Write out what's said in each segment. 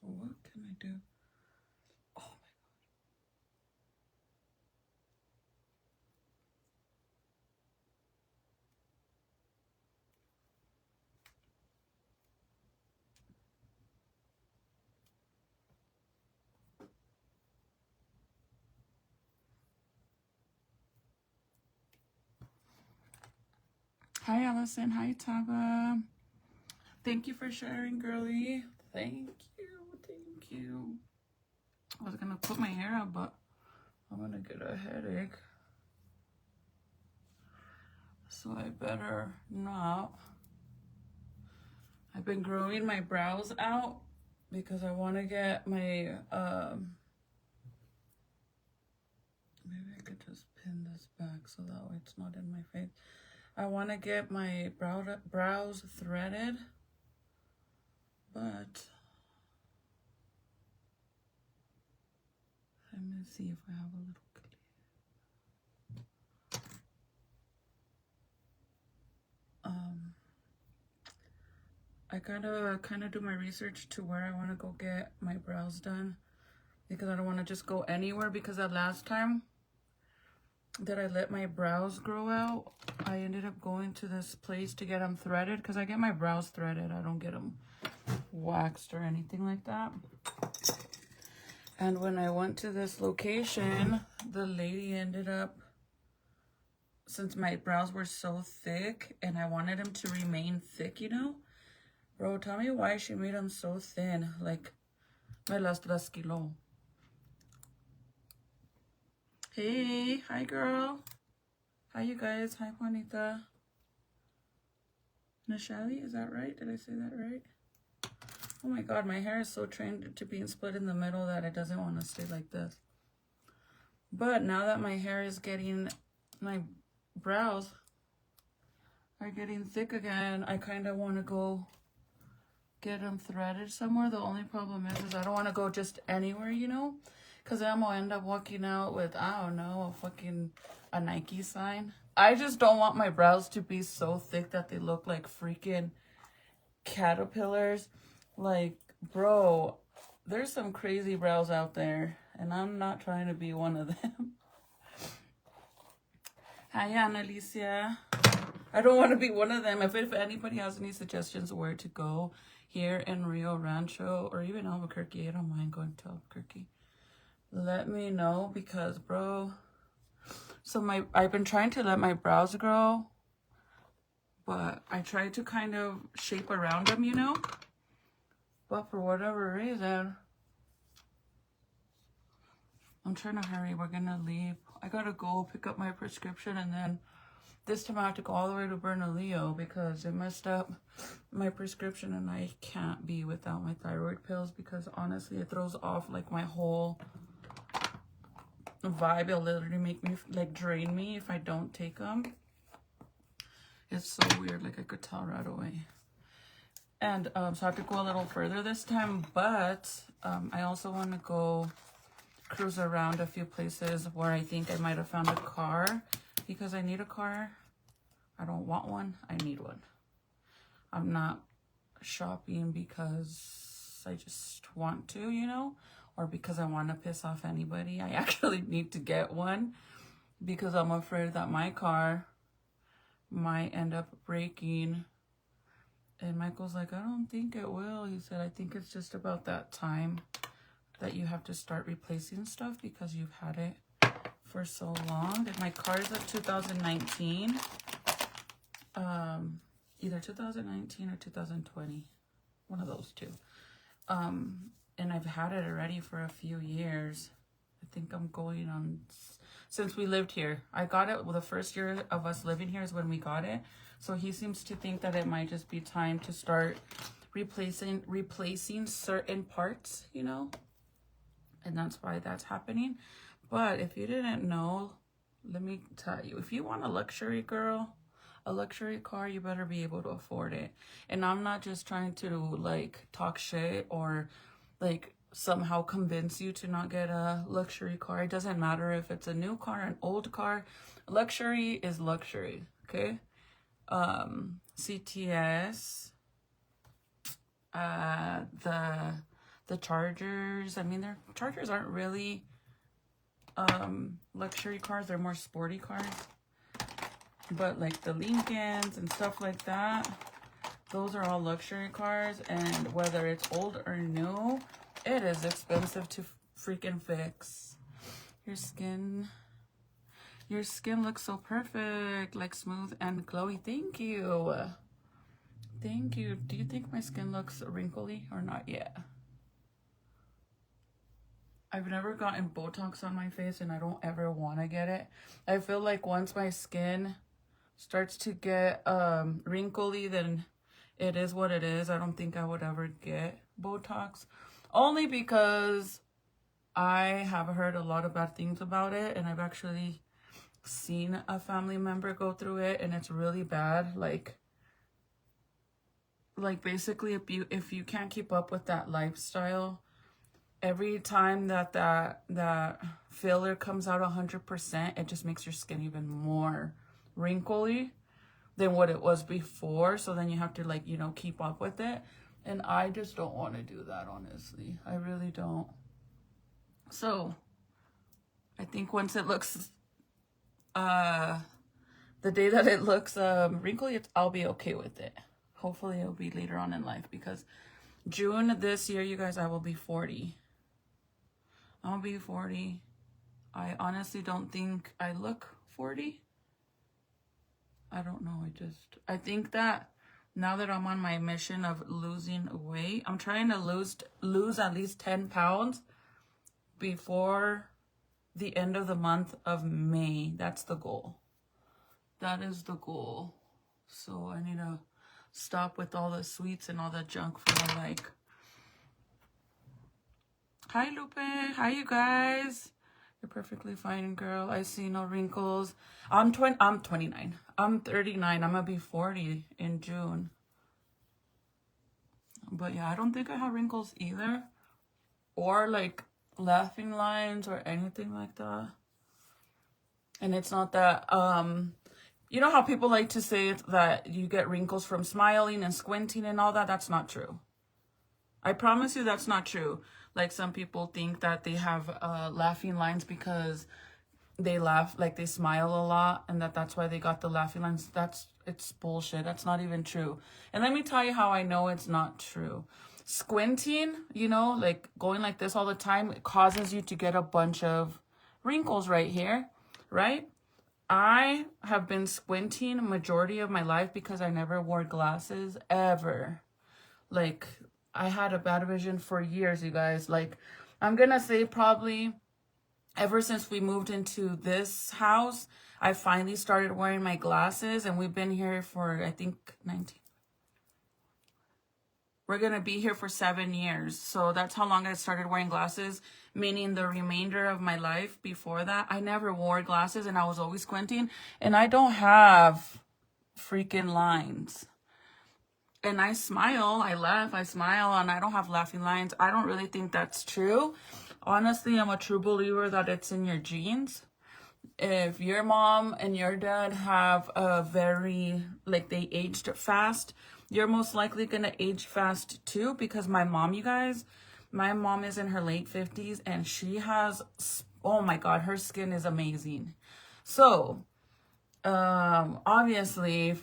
So what can I do? Oh my God. Hi, Allison. Hi, Taba. Thank you for sharing, girlie. Thank you. Thank you. I was gonna put my hair up, but I'm gonna get a headache. So I better not. I've been growing my brows out because I want to get my, maybe I could just pin this back so that way it's not in my face. I want to get my brows threaded, but let me see if I have a little clip. I gotta kind of do my research to where I want to go get my brows done, because I don't want to just go anywhere, because that last time that I let my brows grow out, I ended up going to this place to get them threaded, because I get my brows threaded. I don't get them waxed or anything like that. And when I went to this location, the lady ended up, since my brows were so thick and I wanted them to remain thick, you know, bro, tell me why she made them so thin. Like, me las trasquiló. Hey, hi girl. Hi you guys. Hi Juanita. Nashali, is that right? Did I say that right? Oh my god, my hair is so trained to being split in the middle that it doesn't want to stay like this. But now that my hair is getting, my brows are getting thick again, I kind of want to go get them threaded somewhere. The only problem is I don't want to go just anywhere, you know, because I'm gonna end up walking out with, I don't know, a Nike sign. I just don't want my brows to be so thick that they look like freaking caterpillars. Like, bro, there's some crazy brows out there, and I'm not trying to be one of them. Hi, Annalicia. I don't want to be one of them. If anybody has any suggestions where to go here in Rio Rancho or even Albuquerque, I don't mind going to Albuquerque, let me know, because, bro, so I've been trying to let my brows grow, but I try to kind of shape around them, you know, but for whatever reason, I'm trying to hurry. We're gonna leave. I gotta go pick up my prescription, and then this time I have to go all the way to Bernalillo because it messed up my prescription, and I can't be without my thyroid pills, because honestly it throws off like my whole vibe. It'll literally make me like drain me if I don't take them. It's so weird. Like, I could tell right away. And so I have to go a little further this time, but I also want to go cruise around a few places where I think I might have found a car, because I need a car. I don't want one, I need one. I'm not shopping because I just want to, you know, or because I want to piss off anybody. I actually need to get one because I'm afraid that my car might end up breaking. And Michael's like, I don't think it will. He said, I think it's just about that time that you have to start replacing stuff because you've had it for so long. And my car is a 2019. Either 2019 or 2020. One of those two. And I've had it already for a few years. I think I'm going on, since we lived here. I got it, well, the first year of us living here is when we got it. So he seems to think that it might just be time to start replacing certain parts, you know? And that's why that's happening. But if you didn't know, let me tell you, if you want a luxury girl, a luxury car, you better be able to afford it. And I'm not just trying to like talk shit or like somehow convince you to not get a luxury car. It doesn't matter if it's a new car, an old car. Luxury is luxury, okay? CTS, the the Chargers. I mean, their Chargers aren't really luxury cars. They're more sporty cars. But like the Lincolns and stuff like that, those are all luxury cars. And whether it's old or new, it is expensive to freaking fix. Your skin looks so perfect, like smooth and glowy. Thank you. Thank you. Do you think my skin looks wrinkly or not yet? I've never gotten Botox on my face and I don't ever want to get it. I feel like once my skin starts to get wrinkly, then it is what it is. I don't think I would ever get Botox. Only because I have heard a lot of bad things about it, and I've actually seen a family member go through it, and it's really bad. Like basically if you can't keep up with that lifestyle, every time that filler comes out 100%, it just makes your skin even more wrinkly than what it was before. So then you have to, like, you know, keep up with it, and I just don't want to do that, honestly. I really don't. So I think once it looks the day that it looks wrinkly, I'll be okay with it. Hopefully it'll be later on in life, because June this year, you guys, I will be 40. I'll be 40. I honestly don't think I look 40. I don't know. I think that now that I'm on my mission of losing weight, I'm trying to lose at least 10 pounds before the end of the month of May. That's the goal. That is the goal. So I need to stop with all the sweets and all the junk food I like. Hi, Lupe. Hi, you guys. You're perfectly fine, girl. I see no wrinkles. I'm 29. I'm 39. I'm gonna be 40 in June. But yeah, I don't think I have wrinkles either, or like laughing lines or anything like that. And it's not that you know how people like to say that you get wrinkles from smiling and squinting and all that? That's not true. I promise you that's not true. Like, some people think that they have laughing lines because they laugh, like they smile a lot, and that's why they got the laughing lines. It's bullshit. That's not even true. And let me tell you how I know it's not true. Squinting, you know, like going like this all the time, it causes you to get a bunch of wrinkles right here, right? I have been squinting majority of my life because I never wore glasses ever. Like, I had a bad vision for years, you guys. Like, I'm gonna say probably ever since we moved into this house, I finally started wearing my glasses, and we've been here for, I think, 19. We're gonna be here for 7 years. So that's how long I started wearing glasses, meaning the remainder of my life before that, I never wore glasses and I was always squinting, and I don't have freaking lines. And I smile, I laugh, I smile, and I don't have laughing lines. I don't really think that's true. Honestly, I'm a true believer that it's in your genes. If your mom and your dad have a very, like, they aged fast, you're most likely going to age fast too. Because my mom, you guys, my mom is in her late 50s, and she has, oh my God, her skin is amazing. So, obviously,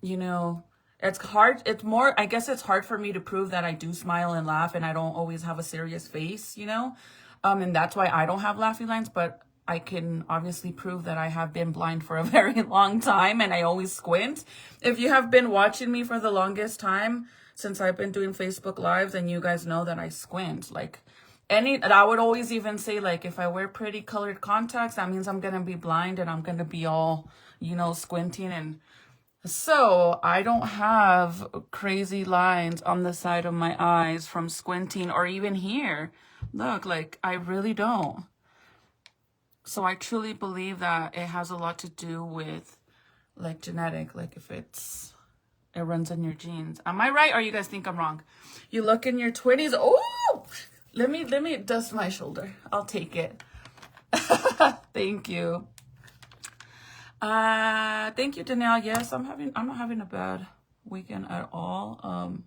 you know, it's hard. It's more, I guess it's hard for me to prove that I do smile and laugh and I don't always have a serious face, you know? And that's why I don't have laughing lines, but I can obviously prove that I have been blind for a very long time and I always squint. If you have been watching me for the longest time, since I've been doing Facebook Lives, and you guys know that I squint. Like, I would always even say, like, if I wear pretty colored contacts, that means I'm going to be blind and I'm going to be all, you know, squinting. And so I don't have crazy lines on the side of my eyes from squinting, or even here. Look, like, I really don't. So I truly believe that it has a lot to do with, like, genetic. Like, if it runs in your genes. Am I right, or you guys think I'm wrong? You look in your 20s. Oh, let me dust my shoulder. I'll take it. Thank you. Thank you, Danielle. Yes, I'm not having a bad weekend at all.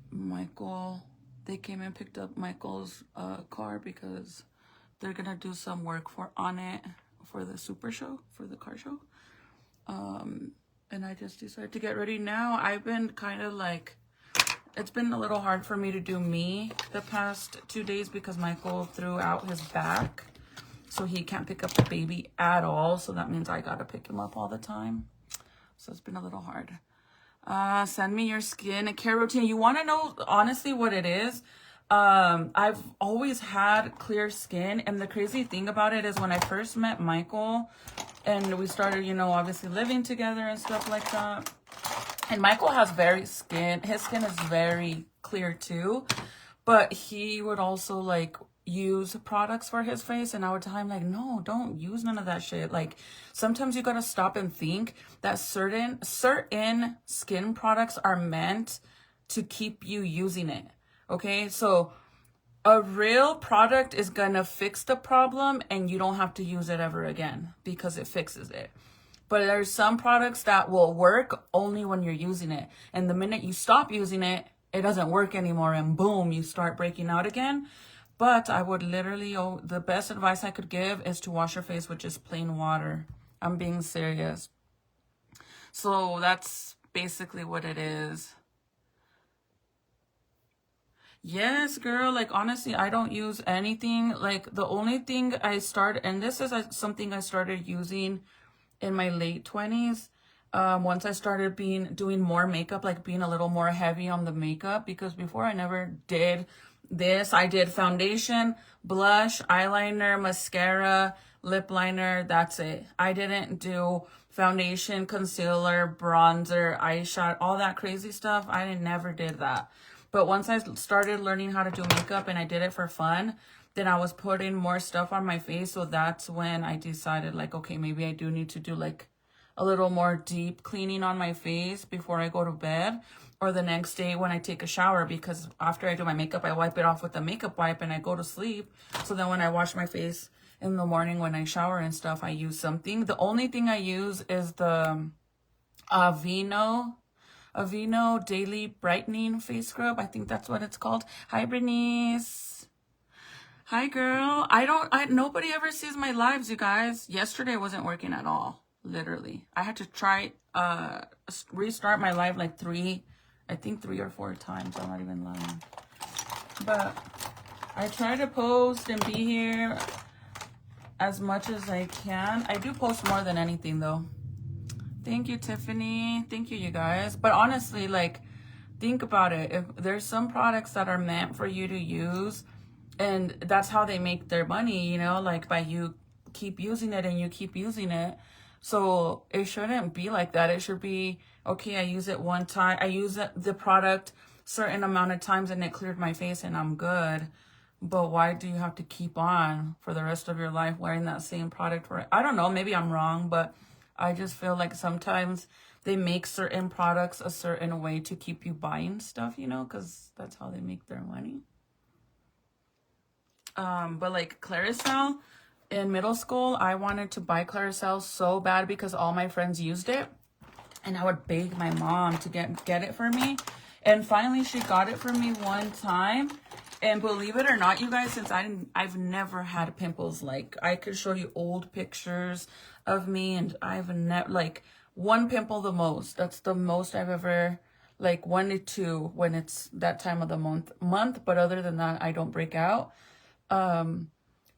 Michael, they came and picked up Michael's car because they're gonna do some work on it for the super show, for the car show. And I just decided to get ready now. I've been kind of like, it's been a little hard for me to do me the past 2 days because Michael threw out his back. So he can't pick up the baby at all. So that means I gotta pick him up all the time. So it's been a little hard. Send me your skin care routine. You want to know honestly what it is? I've always had clear skin, and the crazy thing about it is when I first met Michael and we started, you know, obviously living together and stuff like that. And Michael has his skin is very clear too, but he would also like use products for his face, and I would tell him like, no, don't use none of that shit. Like sometimes you gotta stop and think that certain skin products are meant to keep you using it. Okay, so a real product is gonna fix the problem and you don't have to use it ever again because it fixes it. But there's some products that will work only when you're using it, and the minute you stop using it, it doesn't work anymore, and boom, you start breaking out again. But I would literally, the best advice I could give is to wash your face with just plain water. I'm being serious. So that's basically what it is. Yes, girl, like honestly, I don't use anything. Like the only thing I started, and this is something I started using in my late 20s. Once I started doing more makeup, like being a little more heavy on the makeup, because before I never did this. I did foundation, blush, eyeliner, mascara, lip liner. That's it. I didn't do foundation, concealer, bronzer, eyeshadow, all that crazy stuff. I never did that. But once I started learning how to do makeup and I did it for fun, then I was putting more stuff on my face. So that's when I decided like, okay, maybe I do need to do like a little more deep cleaning on my face before I go to bed or the next day when I take a shower, because after I do my makeup, I wipe it off with the makeup wipe and I go to sleep. So then when I wash my face in the morning when I shower and stuff, I use something. The only thing I use is the Aveeno Daily Brightening Face Scrub. I think that's what it's called. Hi, Bernice. Hi, girl. Nobody ever sees my lives, you guys. Yesterday wasn't working at all. Literally. I had to try, restart my live like 3 or 4 times. I'm not even lying. But I try to post and be here as much as I can. I do post more than anything though. Thank you, Tiffany. Thank you, you guys. But honestly, like, think about it. If there's some products that are meant for you to use, and that's how they make their money, you know, like by you keep using it and you keep using it. So it shouldn't be like that. It should be, okay, I use it one time. I use the product certain amount of times and it cleared my face and I'm good. But why do you have to keep on for the rest of your life wearing that same product? I don't know, maybe I'm wrong, but I just feel like sometimes they make certain products a certain way to keep you buying stuff, you know, because that's how they make their money. But like Claricel, in middle school, I wanted to buy Claricel so bad because all my friends used it. And I would beg my mom to get it for me. And finally, she got it for me one time. And believe it or not, you guys, since I've never had pimples. Like, I could show you old pictures of me, and I've never, like, one pimple the most. That's the most I've ever, like, 1 to 2 when it's that time of the month. But other than that, I don't break out.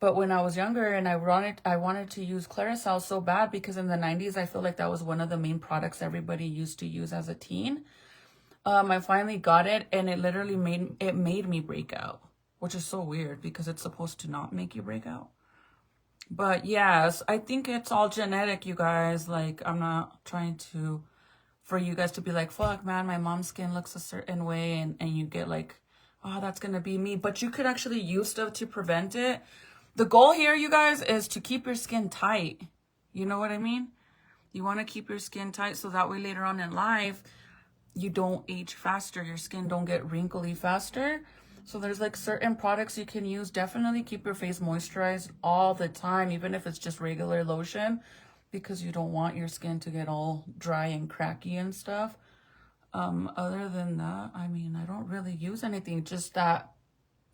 But when I was younger and I wanted to use Claricel so bad because in the 90s, I feel like that was one of the main products everybody used to use as a teen. I finally got it and it literally made me break out, which is so weird because it's supposed to not make you break out. But yes, I think it's all genetic, you guys. Like, I'm not trying for you guys to be like, fuck, man, my mom's skin looks a certain way, and you get like, oh, that's gonna be me. But you could actually use stuff to prevent it. The goal here, you guys, is to keep your skin tight. You know what I mean? You want to keep your skin tight so that way later on in life, you don't age faster. Your skin don't get wrinkly faster. So there's like certain products you can use. Definitely keep your face moisturized all the time, even if it's just regular lotion, because you don't want your skin to get all dry and cracky and stuff. Other than that, I mean, I don't really use anything, just that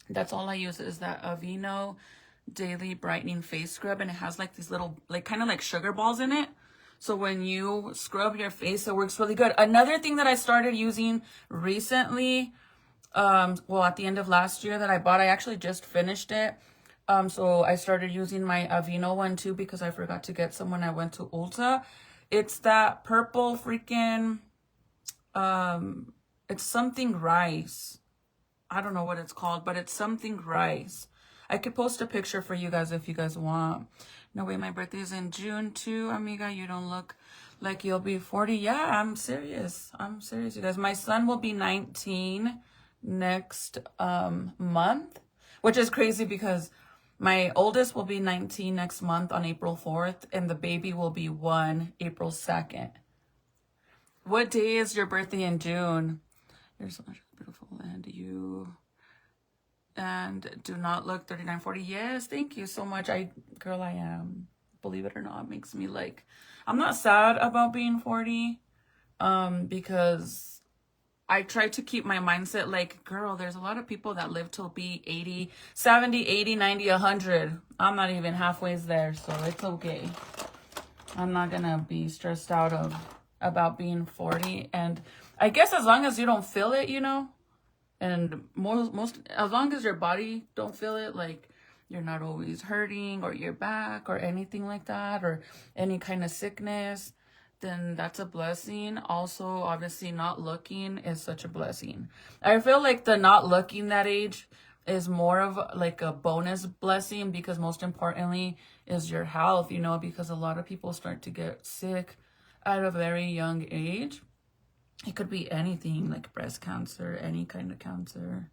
That's all I use is that Aveeno Daily Brightening Face Scrub. And it has like these little, like kind of like sugar balls in it. So when you scrub your face, it works really good. Another thing that I started using recently, well, at the end of last year that I bought, I actually just finished it. So I started using my Aveeno one too because I forgot to get some when I went to Ulta. It's that purple freaking, it's something rice. I don't know what it's called, but it's something rice. I could post a picture for you guys if you guys want. No way, my birthday is in June too, amiga. You don't look like you'll be 40. Yeah, I'm serious. I'm serious, you guys. My son will be 19 next month, which is crazy because my oldest will be 19 next month on April 4th, and the baby will be 1 April 2nd. What day is your birthday in June? You're so much beautiful, and you do not look 39, 40. Yes, thank you so much. Girl, I am. Believe it or not, it makes me like, I'm not sad about being 40, because I try to keep my mindset like, girl, there's a lot of people that live till be 80, 70, 80, 90, 100. I'm not even halfway there, so it's okay. I'm not gonna be stressed out about being 40. And I guess as long as you don't feel it, you know, and most as long as your body don't feel it, like you're not always hurting or your back or anything like that, or any kind of sickness, then that's a blessing. Also, obviously, not looking is such a blessing. I feel like the not looking that age is more of like a bonus blessing, because most importantly is your health, you know, because a lot of people start to get sick at a very young age. It could be anything, like breast cancer, any kind of cancer.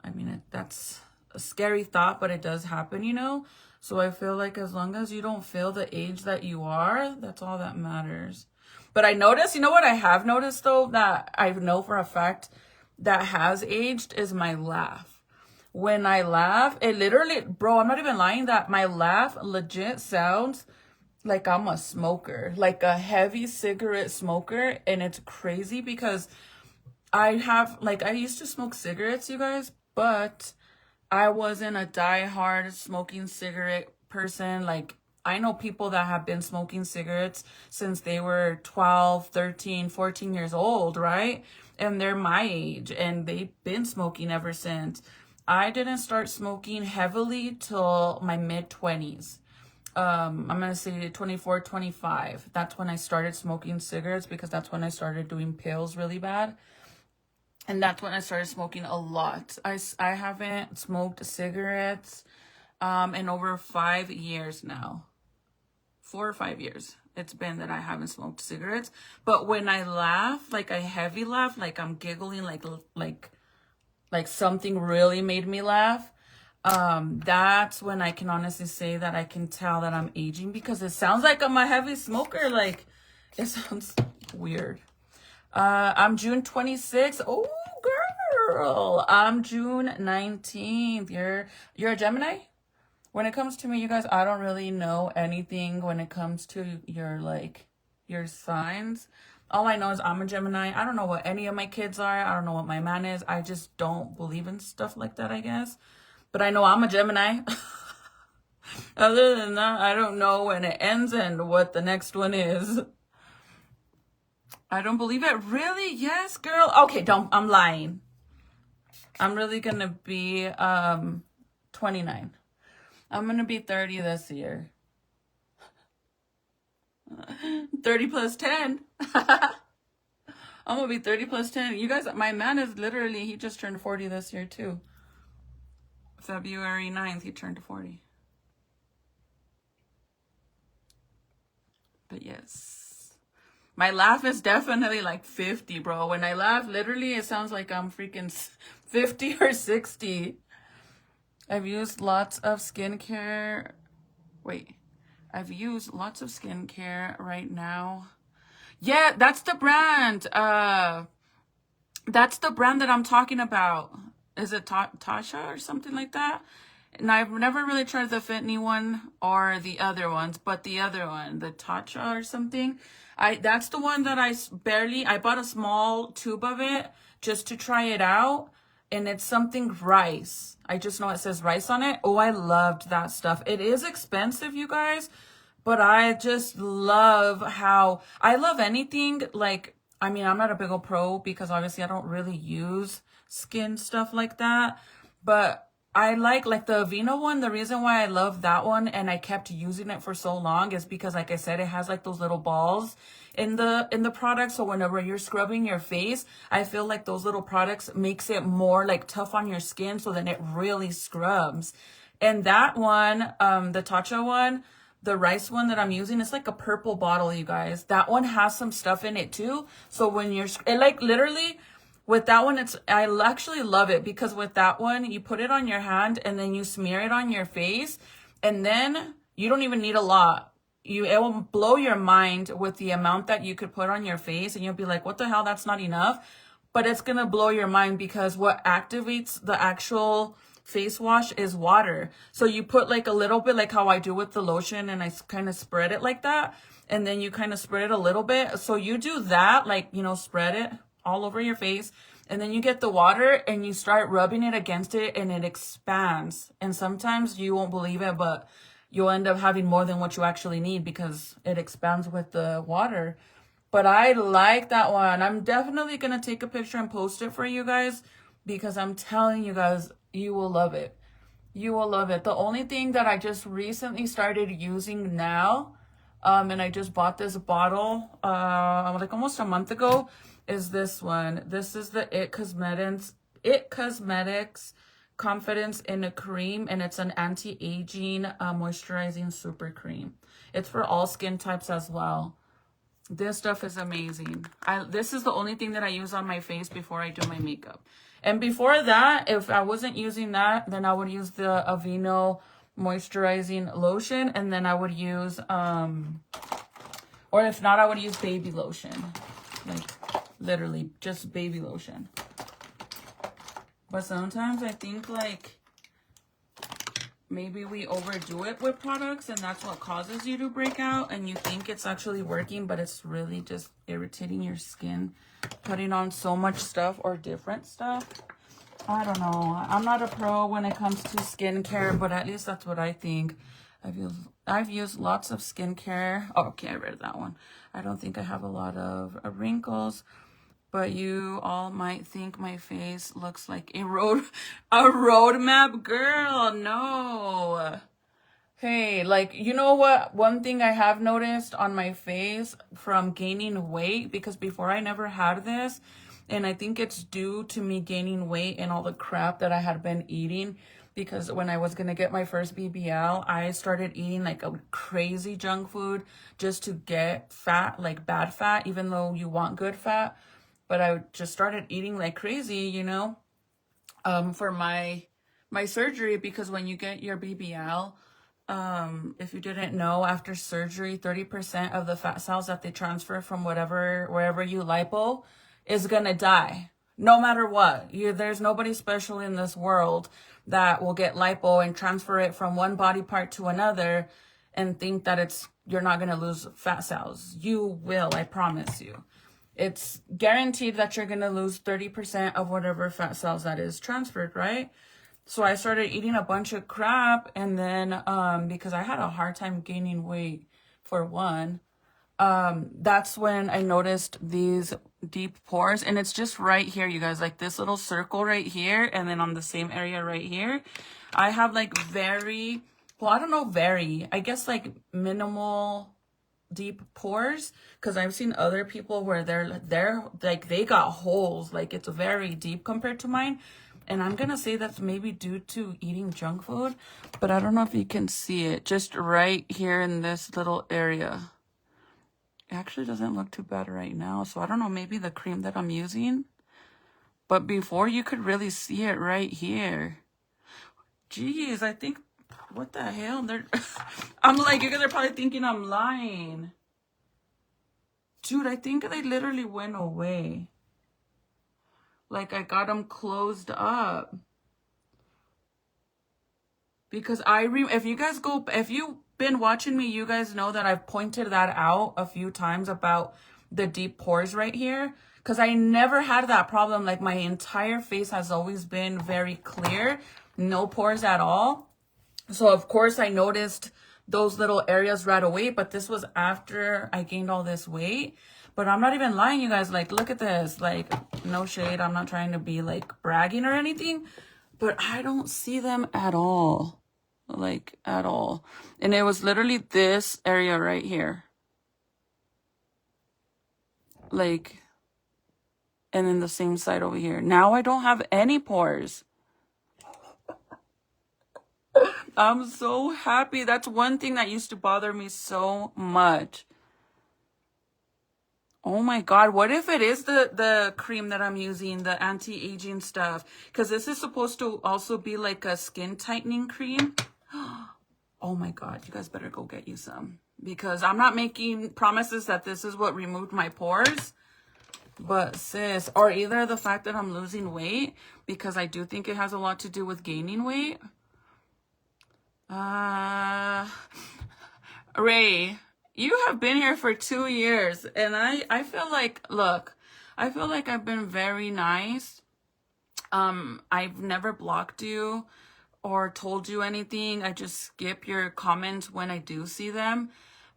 I mean, that's a scary thought, but it does happen, you know? So I feel like as long as you don't feel the age that you are, that's all that matters. But I noticed, you know what I have noticed though, that I know for a fact that has aged, is my laugh. When I laugh, it literally, bro, I'm not even lying, that my laugh legit sounds like I'm a smoker, like a heavy cigarette smoker. And it's crazy because I used to smoke cigarettes, you guys, but I wasn't a diehard smoking cigarette person. Like, I know people that have been smoking cigarettes since they were 12, 13, 14 years old, right? And they're my age and they've been smoking ever since. I didn't start smoking heavily till my mid-20s. I'm going to say 24, 25. That's when I started smoking cigarettes, because that's when I started doing pills really bad. And that's when I started smoking a lot. I haven't smoked cigarettes in over 5 years now. 4 or 5 years it's been that I haven't smoked cigarettes. But when I laugh, like a heavy laugh, like I'm giggling, like something really made me laugh, that's when I can honestly say that I can tell that I'm aging, because it sounds like I'm a heavy smoker. Like, it sounds weird. I'm June 26th. Oh, girl. I'm June 19th. You're a Gemini? When it comes to me, you guys, I don't really know anything when it comes to your signs. All I know is I'm a Gemini. I don't know what any of my kids are. I don't know what my man is. I just don't believe in stuff like that, I guess. But I know I'm a Gemini. Other than that, I don't know when it ends and what the next one is. I don't believe it. Really? Yes, girl. Okay, I'm lying. I'm really gonna be 29. I'm gonna be 30 this year. 30 plus 10. I'm gonna be 30 plus 10. You guys, my man is literally, he just turned 40 this year too. February 9th, he turned 40. But yes, my laugh is definitely like 50, bro. When I laugh, literally, it sounds like I'm freaking 50 or 60. I've used lots of skincare. I've used lots of skincare right now. Yeah, that's the brand. That's the brand that I'm talking about. Is it Tasha or something like that? And I've never really tried the Fitney one or the other ones, but the other one, the Tasha or something. That's the one that I bought a small tube of it just to try it out. and it's something rice. I just know it says rice on it. Oh, I loved that stuff. It is expensive, you guys, but I just love how I love anything. Like, I mean, I'm not a big old pro because obviously I don't really use skin stuff like that, but I like the Aveeno one. The reason why I love that one and I kept using it for so long is because, like I said, it has like those little balls in the product. So whenever you're scrubbing your face, I feel like those little products makes it more like tough on your skin. So then it really scrubs. And that one, the Tatcha one, the rice one that I'm using, it's like a purple bottle, you guys. That one has some stuff in it too. So when you're, it like literally, with that one, I actually love it because with that one, you put it on your hand and then you smear it on your face, and then you don't even need a lot. It will blow your mind with the amount that you could put on your face, and you'll be like, what the hell, that's not enough. But it's gonna blow your mind because what activates the actual face wash is water. So you put like a little bit, like how I do with the lotion, and I kind of spread it like that, and then you kind of spread it a little bit. So you do that, like, you know, spread it all over your face, and then you get the water and you start rubbing it against it, and it expands. And sometimes you won't believe it, but you'll end up having more than what you actually need because it expands with the water. But I like that one. I'm definitely gonna take a picture and post it for you guys because I'm telling you guys, you will love it. You will love it. The only thing that I just recently started using now, and I just bought this bottle like almost a month ago, is this one. This is the It Cosmetics Confidence in a Cream, and it's an anti-aging moisturizing super cream. It's for all skin types as well. This stuff is amazing. This is the only thing that I use on my face before I do my makeup. And before that, if I wasn't using that, then I would use the Aveeno moisturizing lotion, and then I would use or if not, I would use baby lotion. Like literally just baby lotion. But sometimes I think like maybe we overdo it with products, and that's what causes you to break out, and you think it's actually working, but it's really just irritating your skin, putting on so much stuff or different stuff. I don't know. I'm not a pro when it comes to skincare, but at least that's what I think. I've used lots of skincare. Oh, okay, I read that one. I don't think I have a lot of wrinkles, but you all might think my face looks like a road map. Girl, no. Hey, like, you know what? One thing I have noticed on my face from gaining weight, because before I never had this, and I think it's due to me gaining weight and all the crap that I had been eating, because when I was going to get my first BBL, I started eating like a crazy junk food just to get fat, like bad fat, even though you want good fat. But I just started eating like crazy, you know, for my surgery, because when you get your BBL, if you didn't know, after surgery, 30% of the fat cells that they transfer from wherever you lipo is gonna die, no matter what. There's nobody special in this world that will get lipo and transfer it from one body part to another and think that you're not gonna lose fat cells. You will, I promise you. It's guaranteed that you're gonna lose 30% of whatever fat cells that is transferred, right? So I started eating a bunch of crap, and then because I had a hard time gaining weight, for one, that's when I noticed these deep pores, and it's just right here, you guys, like this little circle right here, and then on the same area right here, I have like I guess like minimal deep pores, because I've seen other people where they're like they got holes, like it's very deep compared to mine. And I'm gonna say that's maybe due to eating junk food, but I don't know if you can see it just right here in this little area. It actually doesn't look too bad right now, so I don't know, maybe the cream that I'm using, but before you could really see it right here. Jeez, I think, what the hell? I'm like, you guys are probably thinking I'm lying. Dude, I think they literally went away. Like, I got them closed up. Because if you've been watching me, you guys know that I've pointed that out a few times about the deep pores right here. because I never had that problem. Like, my entire face has always been very clear, no pores at all. So of course I noticed those little areas right away, but this was after I gained all this weight. But I'm not even lying, you guys. Like, look at this. Like, no shade, I'm not trying to be like bragging or anything, but I don't see them at all. Like, at all. And it was literally this area right here. Like, and then the same side over here. Now I don't have any pores. I'm so happy. That's one thing that used to bother me so much. Oh my God, what if it is the cream that I'm using, the anti-aging stuff? Because this is supposed to also be like a skin tightening cream. Oh my God, you guys better go get you some. Because I'm not making promises that this is what removed my pores. But sis, or either the fact that I'm losing weight, because I do think it has a lot to do with gaining weight. Ray, you have been here for 2 years, and I feel like, look, I feel like I've been very nice. I've never blocked you or told you anything. I just skip your comments when I do see them.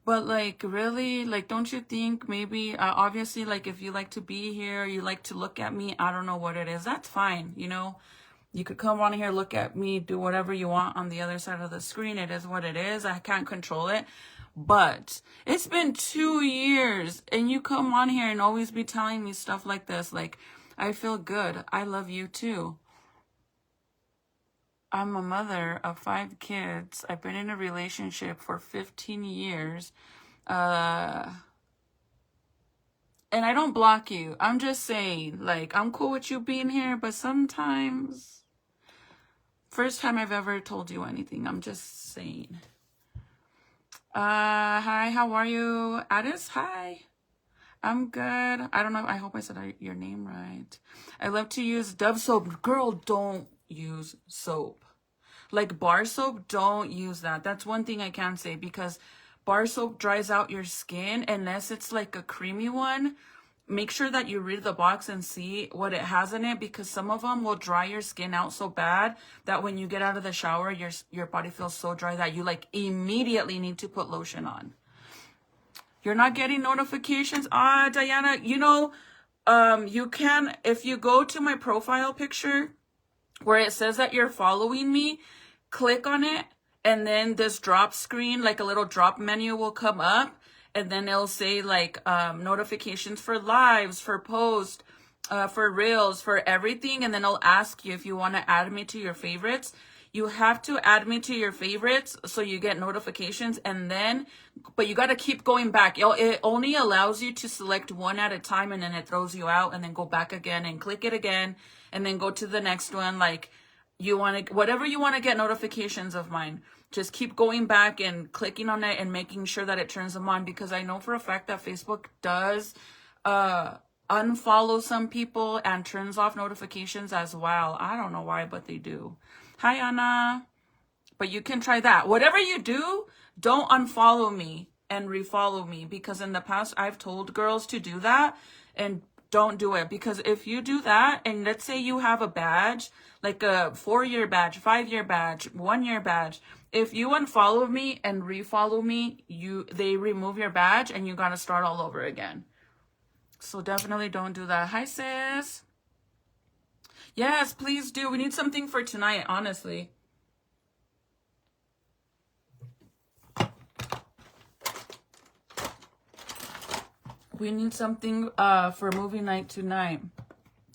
But like, really, like, don't you think maybe, obviously, like, if you like to be here, you like to look at me, I don't know what it is, that's fine, you know? You could come on here, look at me, do whatever you want on the other side of the screen. It is what it is. I can't control it. But it's been 2 years, and you come on here and always be telling me stuff like this. Like, I feel good. I love you too. I'm a mother of 5 kids. I've been in a relationship for 15 years. And I don't block you. I'm just saying, like, I'm cool with you being here, but sometimes... First time I've ever told you anything. I'm just saying. Hi, how are you? Addis, hi. I'm good. I don't know. I hope I said your name right. I love to use Dove soap. Girl, don't use soap. Like bar soap, don't use that. That's one thing I can say, because bar soap dries out your skin unless it's like a creamy one. Make sure that you read the box and see what it has in it, because some of them will dry your skin out so bad that when you get out of the shower, your body feels so dry that you like immediately need to put lotion on. You're not getting notifications? Diana, you know, you can, if you go to my profile picture where it says that you're following me, click on it, and then this drop screen, like a little drop menu will come up. And then it'll say like notifications for lives, for posts, for reels, for everything. And then it'll ask you if you want to add me to your favorites. You have to add me to your favorites so you get notifications. And then, but you got to keep going back. It only allows you to select one at a time, and then it throws you out, and then go back again and click it again. And then go to the next one. Like, you want to, whatever you want to get notifications of mine. Just keep going back and clicking on it and making sure that it turns them on, because I know for a fact that Facebook does unfollow some people and turns off notifications as well. I don't know why, but they do. Hi, Anna. But you can try that. Whatever you do, don't unfollow me and refollow me, because in the past I've told girls to do that, and don't do it. Because if you do that, and let's say you have a badge, like a 4-year badge, 5-year badge, 1-year badge, if you unfollow me and refollow me, they remove your badge and you gotta start all over again. So definitely don't do that. Hi, sis. Yes, please do. We need something for tonight, honestly. We need something for movie night tonight.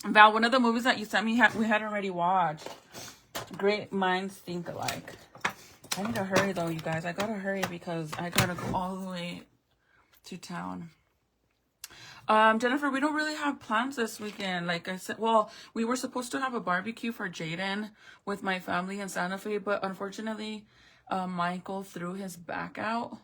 Val, one of the movies that you sent me, we had already watched. Great minds think alike. I need to hurry though, you guys. I gotta hurry because I gotta go all the way to town. Jennifer, we don't really have plans this weekend. Like I said, well, we were supposed to have a barbecue for Jaden with my family in Santa Fe, but unfortunately, Michael threw his back out.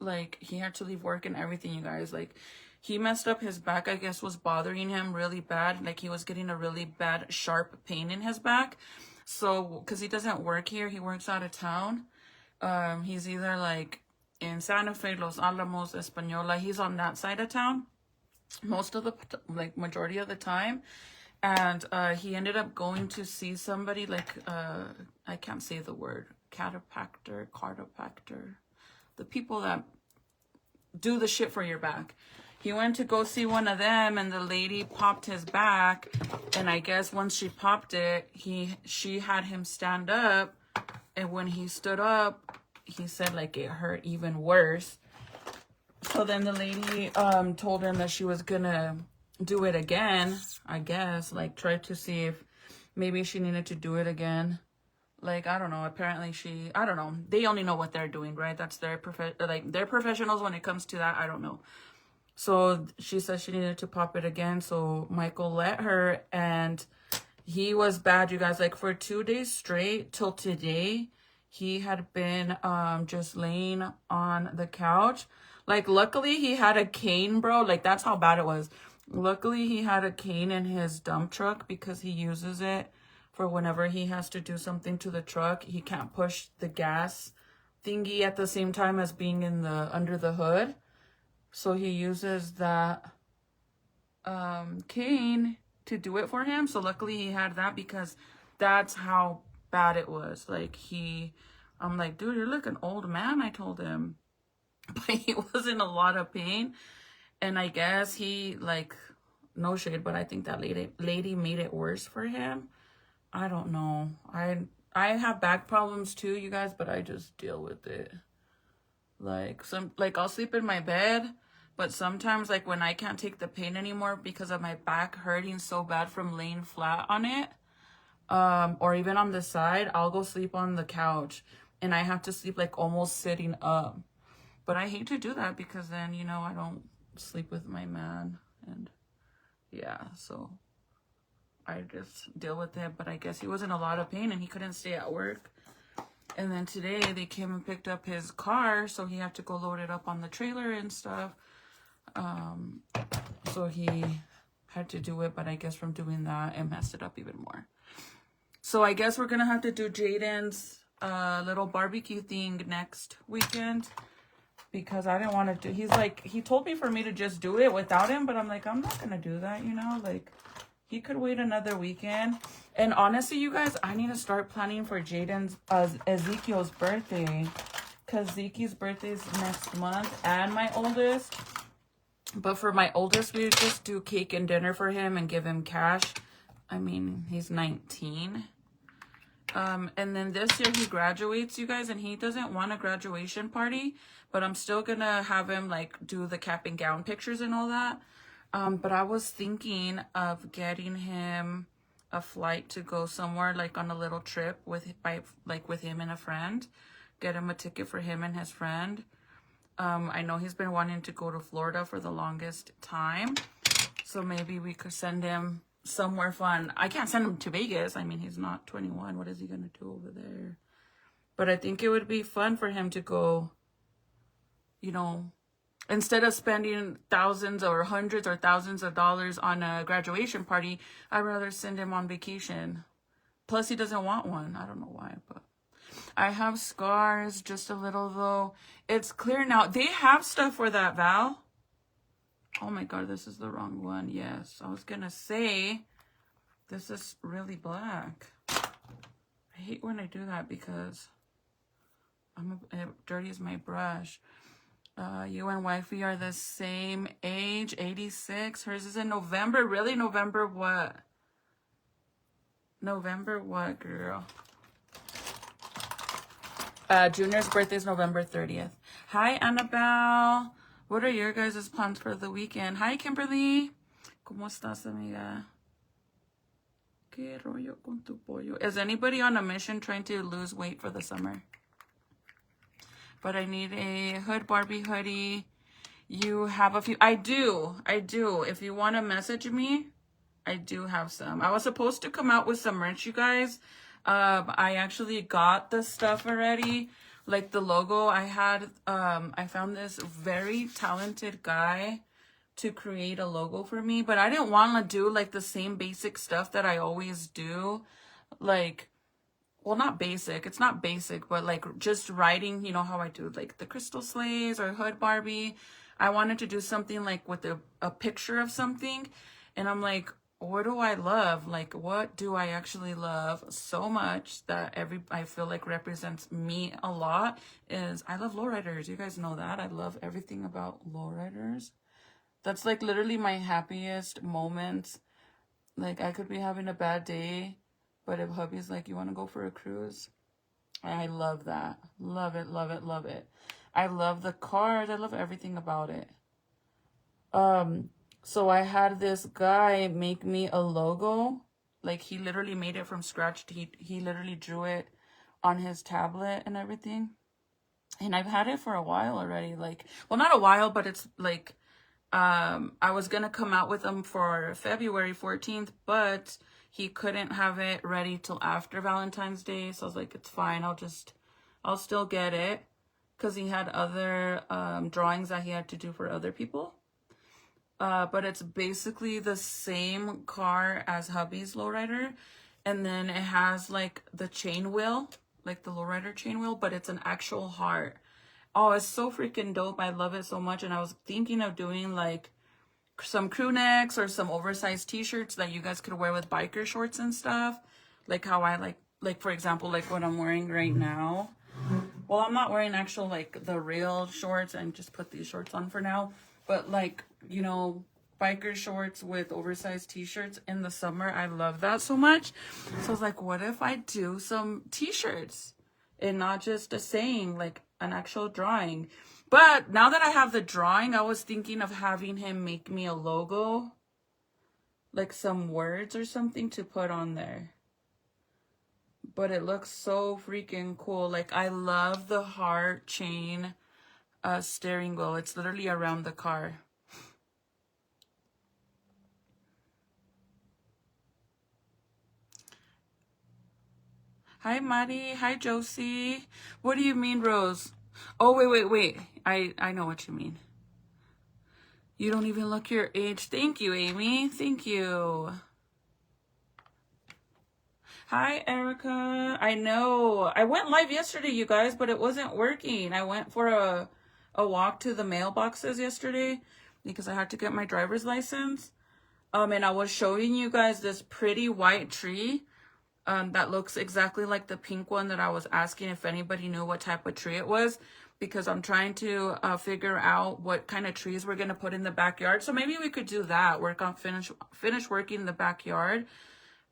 Like, he had to leave work and everything, you guys. Like, he messed up his back, I guess, was bothering him really bad. Like, he was getting a really bad, sharp pain in his back. So, because he doesn't work here, he works out of town. He's either, like, in Santa Fe, Los Alamos, Española. He's on that side of town. most of the, like, majority of the time. And he ended up going to see somebody, like, I can't say the word, cardiopactor, the people that do the shit for your back. He went to go see one of them, and the lady popped his back, and I guess once she popped it, she had him stand up, and when he stood up, he said, like, it hurt even worse. So then the lady told him that she was gonna do it again, I guess, like, try to see if maybe she needed to do it again. Like, I don't know, apparently I don't know, they only know what they're doing, right? That's their they're professionals when it comes to that. I don't know. So she said she needed to pop it again, so Michael let her, and he was bad, you guys. Like, for 2 days straight till today, he had been just laying on the couch. Like, luckily he had a cane, bro. Like, that's how bad it was. Luckily he had a cane in his dump truck, because he uses it for whenever he has to do something to the truck. He can't push the gas thingy at the same time as being in the under the hood. So he uses that cane to do it for him. So luckily he had that, because that's how bad it was. Like, I'm like, dude, you're like an old man, I told him. But he was in a lot of pain. And I guess he, like, no shade, but I think that lady made it worse for him. I don't know. I have back problems too, you guys, but I just deal with it. Like, I'll sleep in my bed, but sometimes, like, when I can't take the pain anymore because of my back hurting so bad from laying flat on it, or even on the side, I'll go sleep on the couch, and I have to sleep, like, almost sitting up. But I hate to do that, because then, you know, I don't sleep with my man, and yeah, so I just deal with it. But I guess he was in a lot of pain, and he couldn't stay at work. And then today they came and picked up his car, so he had to go load it up on the trailer and stuff. So he had to do it, but I guess from doing that, it messed it up even more. So I guess we're going to have to do Jaden's little barbecue thing next weekend, because I didn't want to do, he told me for me to just do it without him, but I'm like, I'm not going to do that, you know, like, he could wait another weekend. And honestly, you guys, I need to start planning for Jaden's, Ezekiel's birthday, because Zeke's birthday is next month, and my oldest. But for my oldest, we just do cake and dinner for him and give him cash. I mean, he's 19. And then this year he graduates, you guys, and he doesn't want a graduation party, but I'm still gonna have him, like, do the cap and gown pictures and all that. But I was thinking of getting him a flight to go somewhere, like, on a little trip with him and a friend. Get him a ticket for him and his friend. I know he's been wanting to go to Florida for the longest time, so maybe we could send him somewhere fun. I can't send him to Vegas. I mean, he's not 21. What is he gonna do over there? But I think it would be fun for him to go, you know, instead of spending thousands or hundreds or thousands of dollars on a graduation party, I'd rather send him on vacation. Plus, he doesn't want one. I don't know why, but I have scars, just a little though. It's clear now. They have stuff for that, Val. Oh my God, this is the wrong one. Yes, I was gonna say, this is really black. I hate when I do that, because it dirties my brush. You and wifey are the same age, 86. Hers is in November. Really? November what? November what, girl? Junior's birthday is November 30th. Hi, Annabelle. What are your guys' plans for the weekend? Hi, Kimberly. ¿Cómo estás, amiga? ¿Qué rollo con tu pollo? Is anybody on a mission trying to lose weight for the summer? But I need a Hood Barbie hoodie. You have a few. I do. If you want to message me, I do have some. I was supposed to come out with some merch, you guys. I actually got the stuff already. Like the logo, I found this very talented guy to create a logo for me. But I didn't want to do, like, the same basic stuff that I always do. Like, well, not basic. It's not basic, but, like, just writing, you know how I do, like, the Crystal Slayy'z or Hood Barbie. I wanted to do something like with a picture of something. And I'm like, what do I love? Like, what do I actually love so much that I feel like represents me a lot is I love lowriders. You guys know that. I love everything about lowriders. That's like literally my happiest moments. Like, I could be having a bad day, but if hubby's like, you want to go for a cruise? I love that. Love it, love it, love it. I love the cars. I love everything about it. So I had this guy make me a logo. Like, he literally made it from scratch. He literally drew it on his tablet and everything. And I've had it for a while already. Like, well, not a while, but it's like, I was gonna come out with them for February 14th, but he couldn't have it ready till after Valentine's Day. So I was like, it's fine. I'll still get it. Because he had other drawings that he had to do for other people. But it's basically the same car as hubby's lowrider. And then it has like the chain wheel, like the lowrider chain wheel, but it's an actual heart. Oh, it's so freaking dope. I love it so much. And I was thinking of doing like some crew necks or some oversized t-shirts that you guys could wear with biker shorts and stuff. Like how I like for example, like what I'm wearing right now. Well, I'm not wearing actual like the real shorts and just put these shorts on for now. But like, you know, biker shorts with oversized t-shirts in the summer. I love that so much. So I was like, what if I do some t-shirts and not just a saying, like an actual drawing? But now that I have the drawing, I was thinking of having him make me a logo, like some words or something to put on there. But it looks so freaking cool. Like, I love the heart chain steering wheel. It's literally around the car. Hi, Maddie. Hi, Josie. What do you mean, Rose? Oh, wait. I know what you mean. You don't even look your age. Thank you, Amy. Thank you. Hi, Erica. I know. I went live yesterday, you guys, but it wasn't working. I went for a walk to the mailboxes yesterday because I had to get my driver's license. And I was showing you guys this pretty white tree that looks exactly like the pink one that I was asking if anybody knew what type of tree it was, because I'm trying to figure out what kind of trees we're going to put in the backyard. So maybe we could do that, finish working the backyard.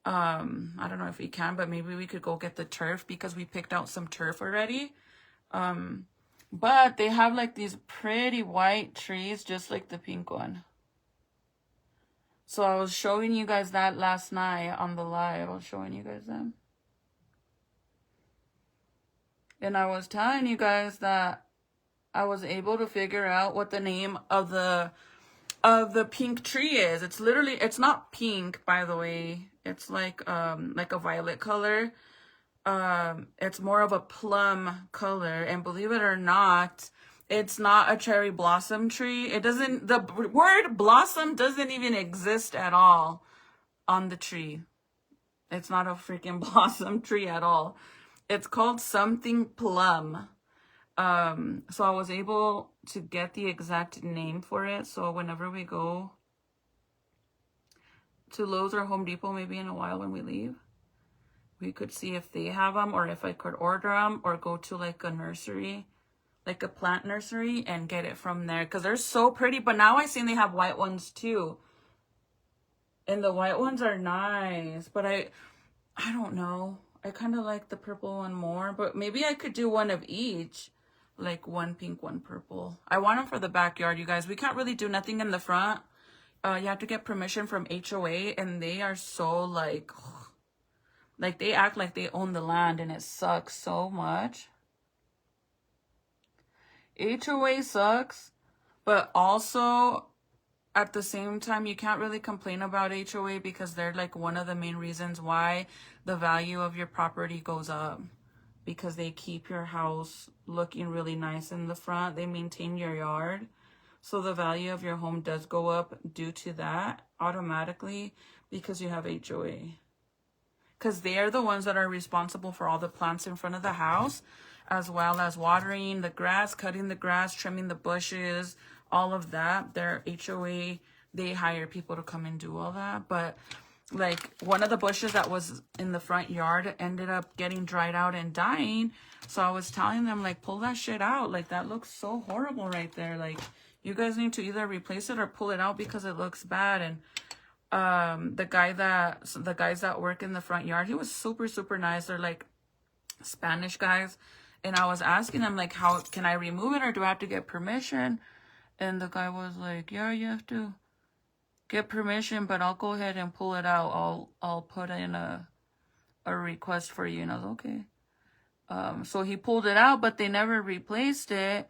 I don't know if we can, but maybe we could go get the turf because we picked out some turf already. But they have like these pretty white trees, just like the pink one. So I was showing you guys that last night on the live. I was showing you guys them. And I was telling you guys that I was able to figure out what the name of the pink tree is. It's literally, it's not pink, by the way. It's like a violet color. It's more of a plum color. And believe it or not, it's not a cherry blossom tree. The word blossom doesn't even exist at all on the tree. It's not a freaking blossom tree at all. It's called something plum. So I was able to get the exact name for it. So whenever we go to Lowe's or Home Depot, maybe in a while when we leave, we could see if they have them or if I could order them or go to like a nursery, like a plant nursery, and get it from there because they're so pretty. But now I seen they have white ones too. And the white ones are nice, but I don't know. I kind of like the purple one more, but maybe I could do one of each. Like one pink, one purple. I want them for the backyard, you guys. We can't really do nothing in the front. You have to get permission from HOA, and they are so like they act like they own the land, and it sucks so much. HOA sucks, but also at the same time, you can't really complain about HOA because they're like one of the main reasons why the value of your property goes up. Because they keep your house looking really nice in the front. They maintain your yard. So the value of your home does go up due to that automatically because you have HOA. Because they're the ones that are responsible for all the plants in front of the house, as well as watering the grass, cutting the grass, trimming the bushes, all of that. Their HOA, they hire people to come and do all that. But like one of the bushes that was in the front yard ended up getting dried out and dying. So I was telling them, like, pull that shit out. Like, that looks so horrible right there. Like, you guys need to either replace it or pull it out because it looks bad. And the guys that work in the front yard, he was super, super nice. They're like Spanish guys. And I was asking them, like, how can I remove it or do I have to get permission? And the guy was like, yeah, you have to get permission, but I'll go ahead and pull it out. I'll put in a request for you. And I was okay. So he pulled it out, but they never replaced it.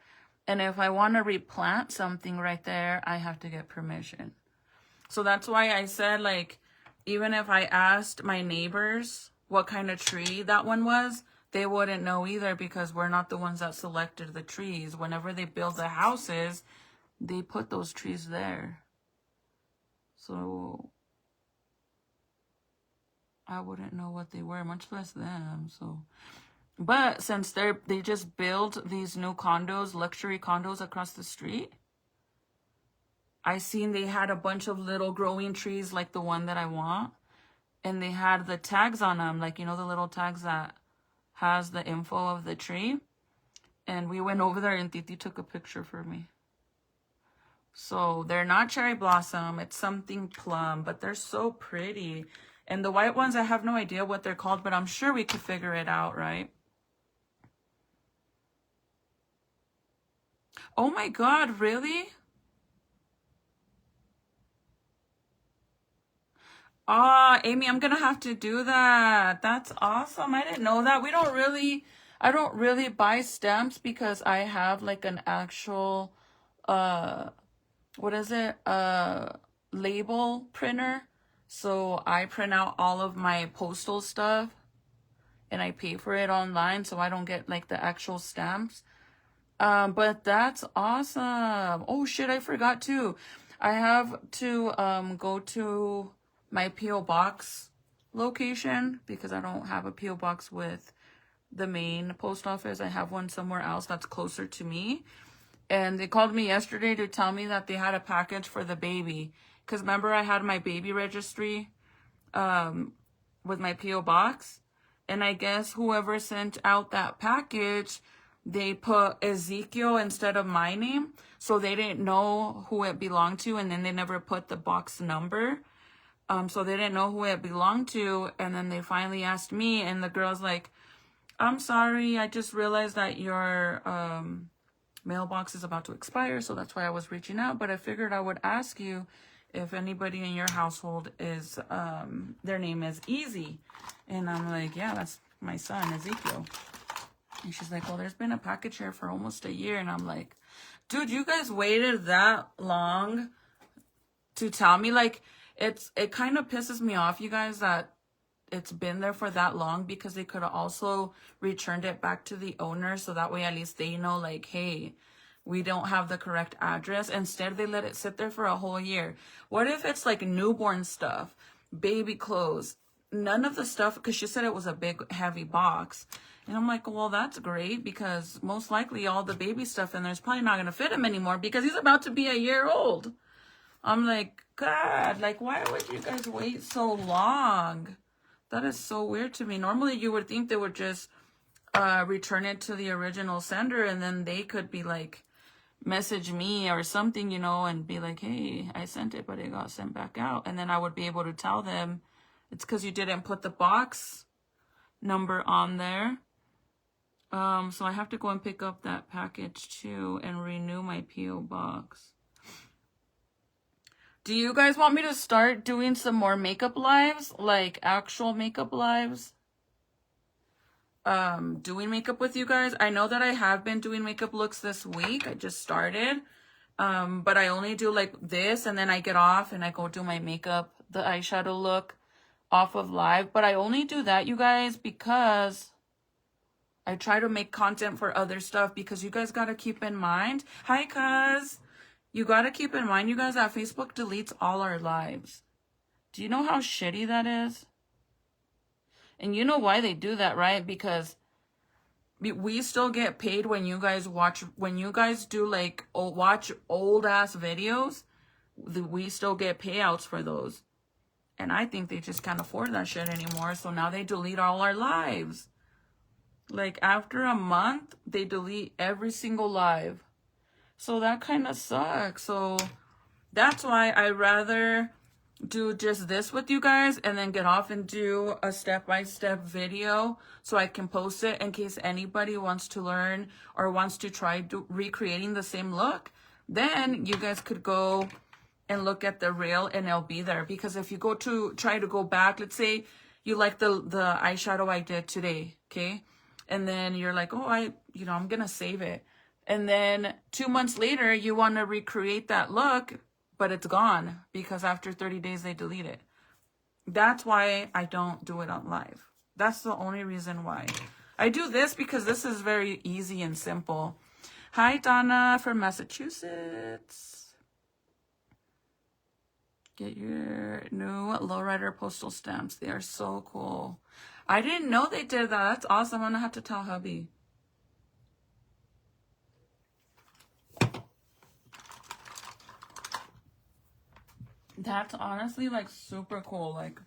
And if I want to replant something right there, I have to get permission. So that's why I said, like, even if I asked my neighbors what kind of tree that one was, they wouldn't know either because we're not the ones that selected the trees. Whenever they build the houses, they put those trees there. So I wouldn't know what they were, much less them. So, but since they just build these new condos, luxury condos across the street, I seen they had a bunch of little growing trees like the one that I want. And they had the tags on them, like, you know, the little tags that has the info of the tree. And we went over there and Titi took a picture for me. So they're not cherry blossom. It's something plum, but they're so pretty. And the white ones, I have no idea what they're called, but I'm sure we could figure it out, right? Oh my God, really? Ah, Amy, I'm gonna have to do that. That's awesome. I didn't know that. I don't really buy stamps because I have like an actual, what is it? Label printer. So I print out all of my postal stuff and I pay for it online so I don't get like the actual stamps. But that's awesome. Oh shit, I forgot too. I have to go to my P.O. box location because I don't have a P.O. box with the main post office. I have one somewhere else that's closer to me. And they called me yesterday to tell me that they had a package for the baby. Because remember I had my baby registry with my P.O. box. And I guess whoever sent out that package, they put Ezekiel instead of my name. So they didn't know who it belonged to. And then they never put the box number. So they didn't know who it belonged to. And then they finally asked me. And the girl's like, I'm sorry. I just realized that your mailbox is about to expire. So that's why I was reaching out. But I figured I would ask you if anybody in your household is, their name is Easy. And I'm like, yeah, that's my son, Ezekiel. And she's like, well, there's been a package here for almost a year. And I'm like, dude, you guys waited that long to tell me? Like, it kind of pisses me off, you guys, that it's been there for that long because they could have also returned it back to the owner. So that way, at least they know, like, hey, we don't have the correct address. Instead, they let it sit there for a whole year. What if it's like newborn stuff, baby clothes, none of the stuff, because she said it was a big, heavy box. And I'm like, well, that's great because most likely all the baby stuff in there is probably not going to fit him anymore because he's about to be a year old. I'm like, God, like, why would you guys wait so long? That is so weird to me. Normally, you would think they would just return it to the original sender and then they could be like, message me or something, you know, and be like, hey, I sent it, but it got sent back out. And then I would be able to tell them it's because you didn't put the box number on there. So I have to go and pick up that package too and renew my P.O. box. Do you guys want me to start doing some more makeup lives? Like actual makeup lives? Doing makeup with you guys. I know that I have been doing makeup looks this week. I just started. But I only do like this and then I get off and I go do my makeup, the eyeshadow look off of live. But I only do that, you guys, because I try to make content for other stuff because you guys got to keep in mind. Hi, cuz. You got to keep in mind, you guys, that Facebook deletes all our lives. Do you know how shitty that is? And you know why they do that, right? Because we still get paid when you guys watch, when you guys do like watch old ass videos. We still get payouts for those. And I think they just can't afford that shit anymore. So now they delete all our lives. Like after a month, they delete every single live. So that kind of sucks. So that's why I rather do just this with you guys and then get off and do a step-by-step video so I can post it in case anybody wants to learn or wants to try recreating the same look. Then you guys could go and look at the reel and it'll be there. Because if you go to try to go back, let's say you like the eyeshadow I did today, okay? And then you're like, oh, I'm gonna save it. And then 2 months later, you want to recreate that look, but it's gone because after 30 days, they delete it. That's why I don't do it on live. That's the only reason why. I do this because this is very easy and simple. Hi, Donna from Massachusetts. Get your new lowrider postal stamps. They are so cool. I didn't know they did that. That's awesome. I'm going to have to tell hubby. That's honestly like super cool. Like,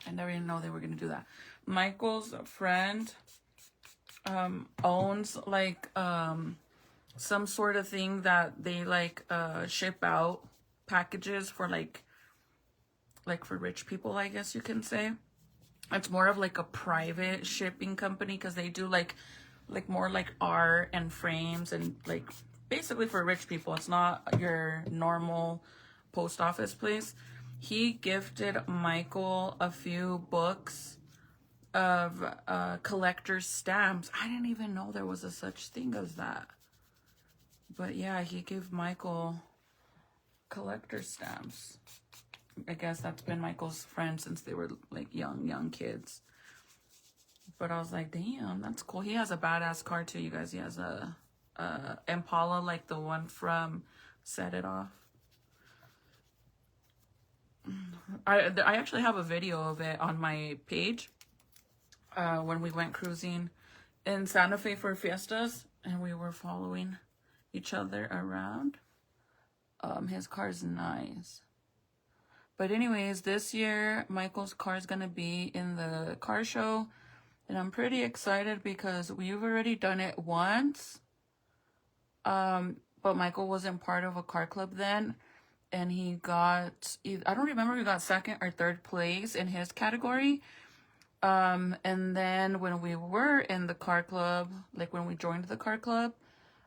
I never even know they were going to do that. Michael's friend owns like some sort of thing that they like ship out packages for like for rich people, I guess you can say. It's more of like a private shipping company because they do like more like art and frames and like basically for rich people. It's not your normal post office place. He gifted Michael a few books of collector's stamps. I didn't even know there was a such thing as that. But yeah, he gave Michael collector stamps. I guess that's been Michael's friend since they were like young kids. But I was like, damn, that's cool. He has a badass car too, you guys. He has a Impala, like the one from Set It Off. I actually have a video of it on my page when we went cruising in Santa Fe for fiestas and we were following each other around. His car's nice. But anyways, this year, Michael's car is going to be in the car show. And I'm pretty excited because we've already done it once. But Michael wasn't part of a car club then. And he got, I don't remember if he got second or third place in his category. And then when we were in the car club, like when we joined the car club,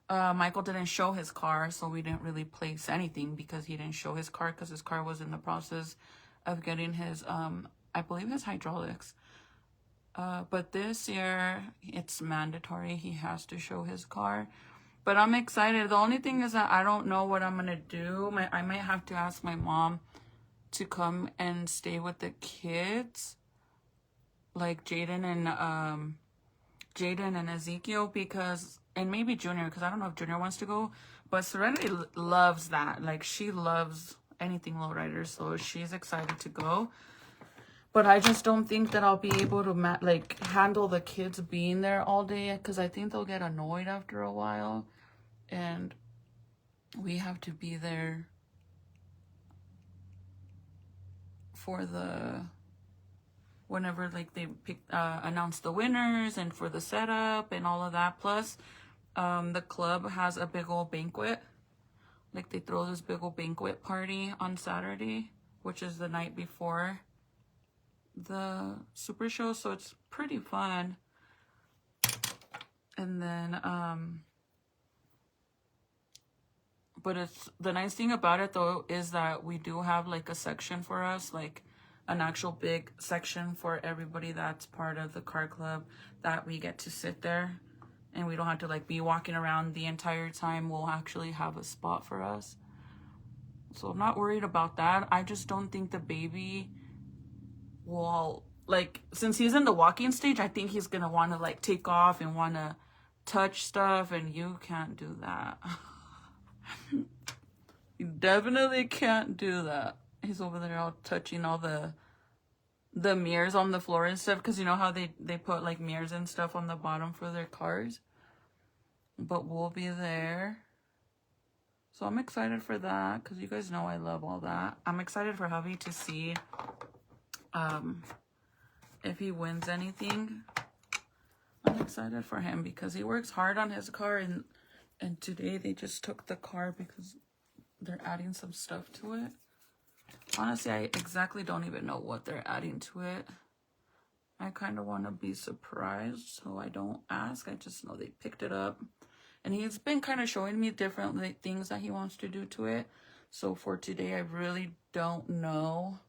Michael didn't show his car, so we didn't really place anything because he didn't show his car because his car was in the process of getting his, I believe his hydraulics. But this year, it's mandatory. He has to show his car. But I'm excited. The only thing is that I don't know what I'm going to do. I might have to ask my mom to come and stay with the kids. Like Jaden and Ezekiel because... And maybe Junior, because I don't know if Junior wants to go. But Serenity loves that. Like, she loves anything lowrider. So she's excited to go. But I just don't think that I'll be able to, handle the kids being there all day. Because I think they'll get annoyed after a while. And we have to be there for the... Whenever, they announce the winners and for the setup and all of that. Plus... the club has a big old banquet. Like, they throw this big old banquet party on Saturday, which is the night before the super show. So it's pretty fun. And then, but it's, the nice thing about it though, is that we do have like a section for us, like an actual big section for everybody that's part of the car club, that we get to sit there. And we don't have to be walking around the entire time. We'll actually have a spot for us. So I'm not worried about that. I just don't think the baby will, since he's in the walking stage, I think he's going to want to take off and want to touch stuff. And you can't do that. You definitely can't do that. He's over there all touching all the the mirrors on the floor and stuff, because you know how they put like mirrors and stuff on the bottom for their cars. But we'll be there. So I'm excited for that, because you guys know I love all that. I'm excited for hubby to see if he wins anything. I'm excited for him because he works hard on his car, and today they just took the car because they're adding some stuff to it. Honestly, I exactly don't even know what they're adding to it. I kind of want to be surprised, so I don't ask. I just know they picked it up. And he's been kind of showing me different like, things that he wants to do to it. So for today, I really don't know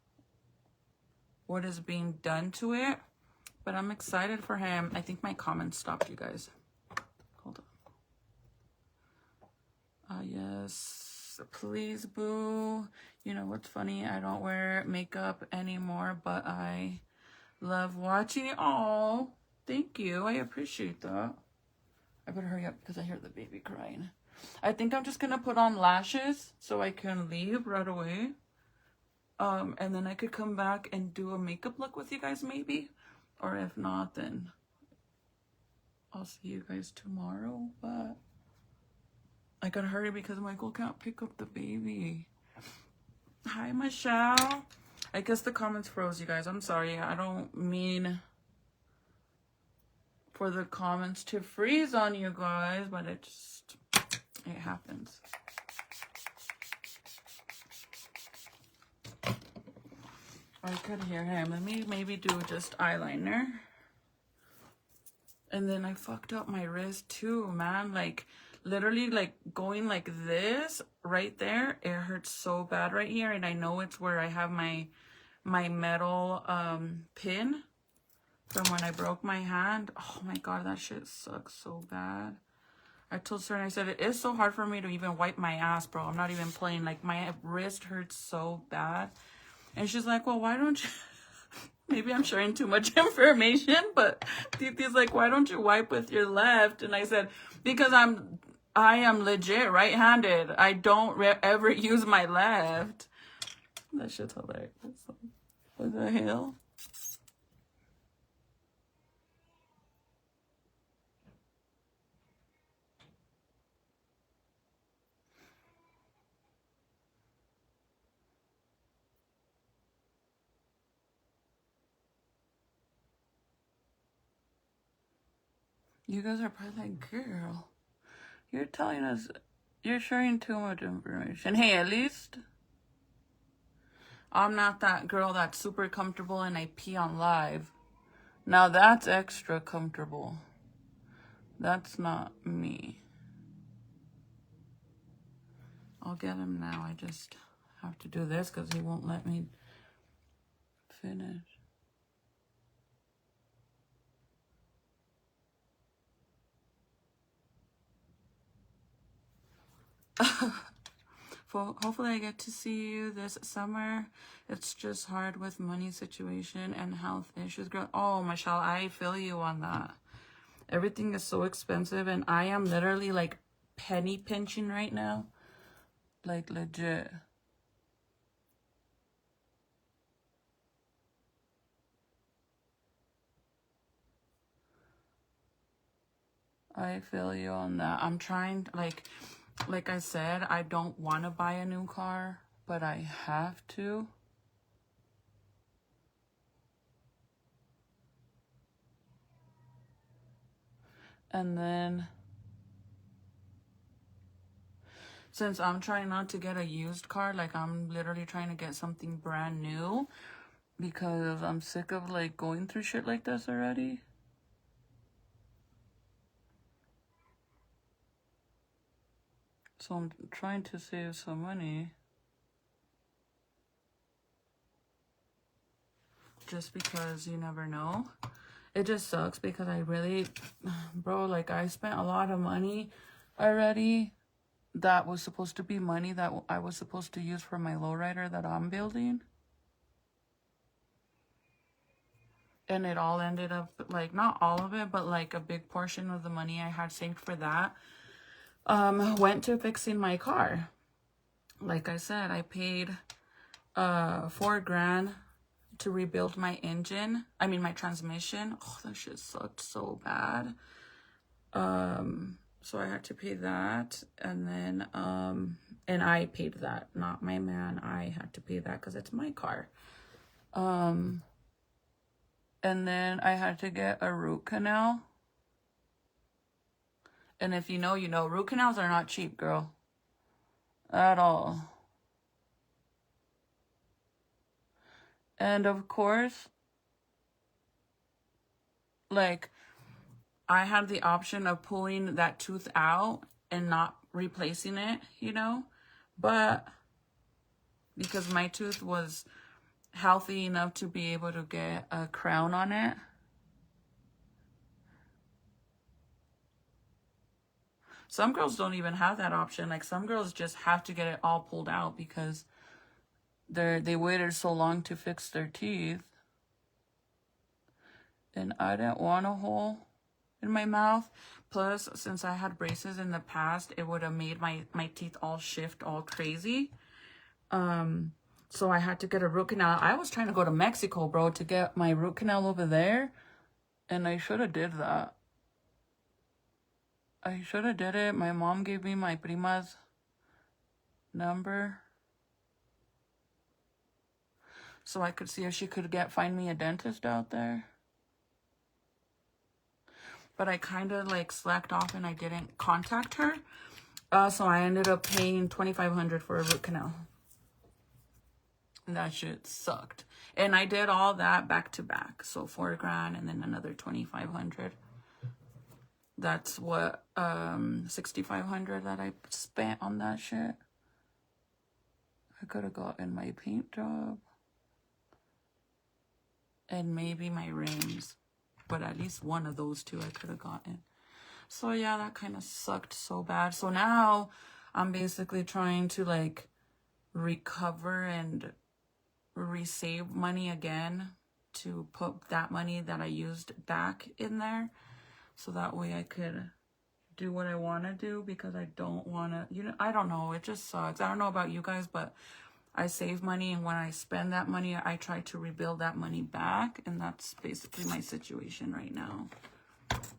what is being done to it. But I'm excited for him. I think my comments stopped, you guys. Hold on. Yes. Please, boo. You know what's funny? I don't wear makeup anymore, but I love watching it. Oh, thank you. I appreciate that. I better hurry up because I hear the baby crying. I think I'm just going to put on lashes so I can leave right away. And then I could come back and do a makeup look with you guys maybe. Or if not, then I'll see you guys tomorrow. But I gotta hurry because Michael can't pick up the baby. Hi, Michelle. I guess the comments froze, you guys. I'm sorry. I don't mean for the comments to freeze on you guys, but it happens. I could hear him. Let me maybe do just eyeliner. And then I fucked up my wrist too, man. Like, literally, like, going like this right there. It hurts so bad right here. And I know it's where I have my metal pin from when I broke my hand. Oh my God, that shit sucks so bad. I told Sir, and I said, it is so hard for me to even wipe my ass, bro. I'm not even playing. Like, my wrist hurts so bad. And she's like, well, why don't you... Maybe I'm sharing too much information, but Titi's like, why don't you wipe with your left? And I said, because I am legit right-handed. I don't ever use my left. That shit's hilarious. What the hell? You guys are probably like, girl, you're telling us, you're sharing too much information. Hey, at least I'm not that girl that's super comfortable and I pee on live. Now that's extra comfortable. That's not me. I'll get him now. I just have to do this because he won't let me finish. Hopefully I get to see you this summer. It's just hard with money situation and health issues, girl. Oh, Michelle, I feel you on that. Everything is so expensive, and I am literally like penny pinching right now. Like, legit. I feel you on that. I'm trying, like I said, I don't want to buy a new car, but I have to. And then, since I'm trying not to get a used car, like I'm literally trying to get something brand new because I'm sick of like going through shit like this already. So I'm trying to save some money. Just because you never know. It just sucks because I really, bro, like I spent a lot of money already that was supposed to be money that I was supposed to use for my lowrider that I'm building. And it all ended up, like, not all of it, but like a big portion of the money I had saved for that went to fixing my car. Like I said, I paid $4 grand to rebuild my engine. I mean, my transmission. Oh, that shit sucked so bad. So I had to pay that. And then, and I paid that, not my man. I had to pay that because it's my car. And then I had to get a root canal. And if you know, you know, root canals are not cheap, girl. At all. And of course, like, I had the option of pulling that tooth out and not replacing it, you know? But because my tooth was healthy enough to be able to get a crown on it, some girls don't even have that option. Like, some girls just have to get it all pulled out because they waited so long to fix their teeth. And I didn't want a hole in my mouth. Plus, since I had braces in the past, it would have made my teeth all shift all crazy. So I had to get a root canal. I was trying to go to Mexico, bro, to get my root canal over there. And I should have did that. I should have did it. My mom gave me my prima's number so I could see if she could find me a dentist out there. But I kind of like slacked off and I didn't contact her. So I ended up paying $2,500 for a root canal. And that shit sucked. And I did all that back to back. So $4,000 and then another $2,500. That's what, $6,500 that I spent on that shit. I could have gotten my paint job. And maybe my rims. But at least one of those two I could have gotten. So yeah, that kind of sucked so bad. So now I'm basically trying to like recover and resave money again to put that money that I used back in there. So that way I could do what I want to do, because I don't want to, you know, I don't know. It just sucks. I don't know about you guys, but I save money, and when I spend that money, I try to rebuild that money back. And that's basically my situation right now.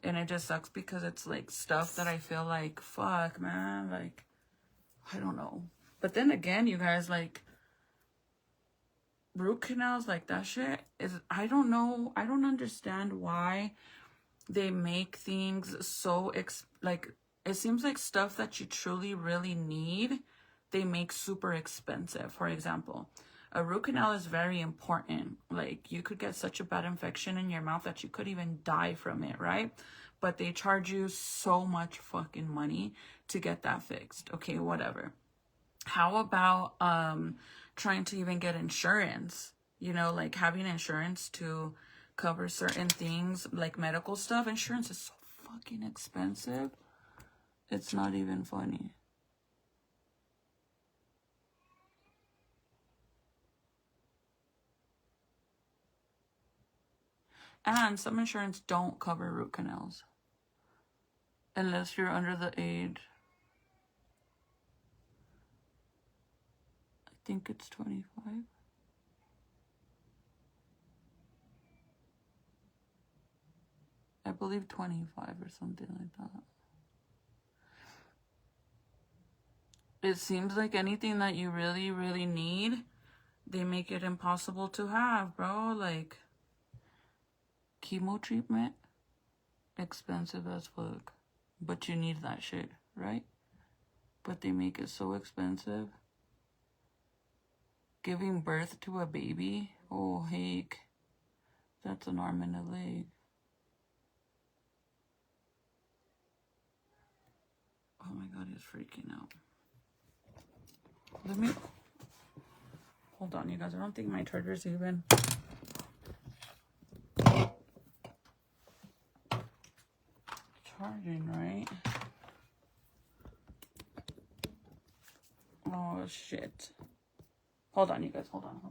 And it just sucks because it's like stuff that I feel like, fuck, man, like, I don't know. But then again, you guys, like, root canals, like, that shit is, I don't know. I don't understand why they make things so, like, it seems like stuff that you truly, really need, they make super expensive. For example, a root canal is very important. Like, you could get such a bad infection in your mouth that you could even die from it, right? But they charge you so much fucking money to get that fixed. Okay, whatever. How about trying to even get insurance? You know, like having insurance to cover certain things, like medical stuff. Insurance is so fucking expensive. It's not even funny. And some insurance don't cover root canals unless you're under the age, I think it's 25. I believe 25 or something like that. It seems like anything that you really, really need, they make it impossible to have, bro. Like, chemo treatment, expensive as fuck. But you need that shit, right? But they make it so expensive. Giving birth to a baby, oh heck, that's an arm and a leg. Oh my god, he's freaking out. Let me, hold on, you guys. I don't think my charger's even charging, right? Oh shit. Hold on, you guys. Hold on.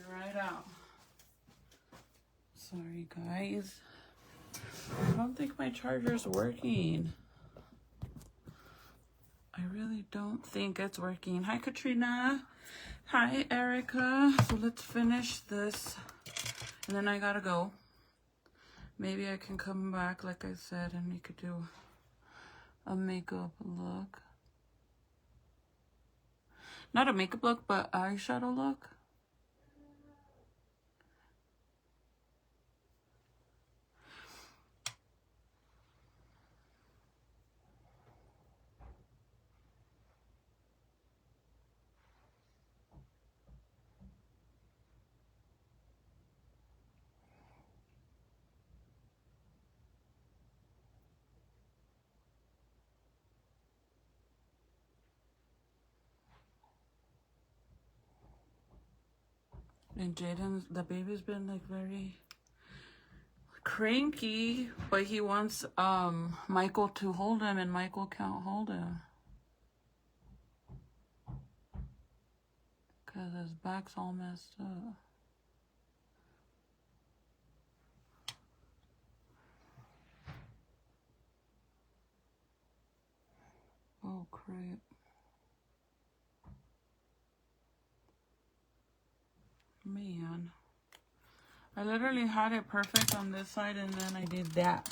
Right out. Sorry, guys. I don't think my charger's working. I really don't think it's working. Hi, Katrina. Hi, Erica. So let's finish this. And then I gotta go. Maybe I can come back, like I said, and we could do a makeup look. Not a makeup look, but eyeshadow look. And Jaden, the baby's been like very cranky, but he wants Michael to hold him, and Michael can't hold him because his back's all messed up. Oh crap. Man, I literally had it perfect on this side, and then I did that.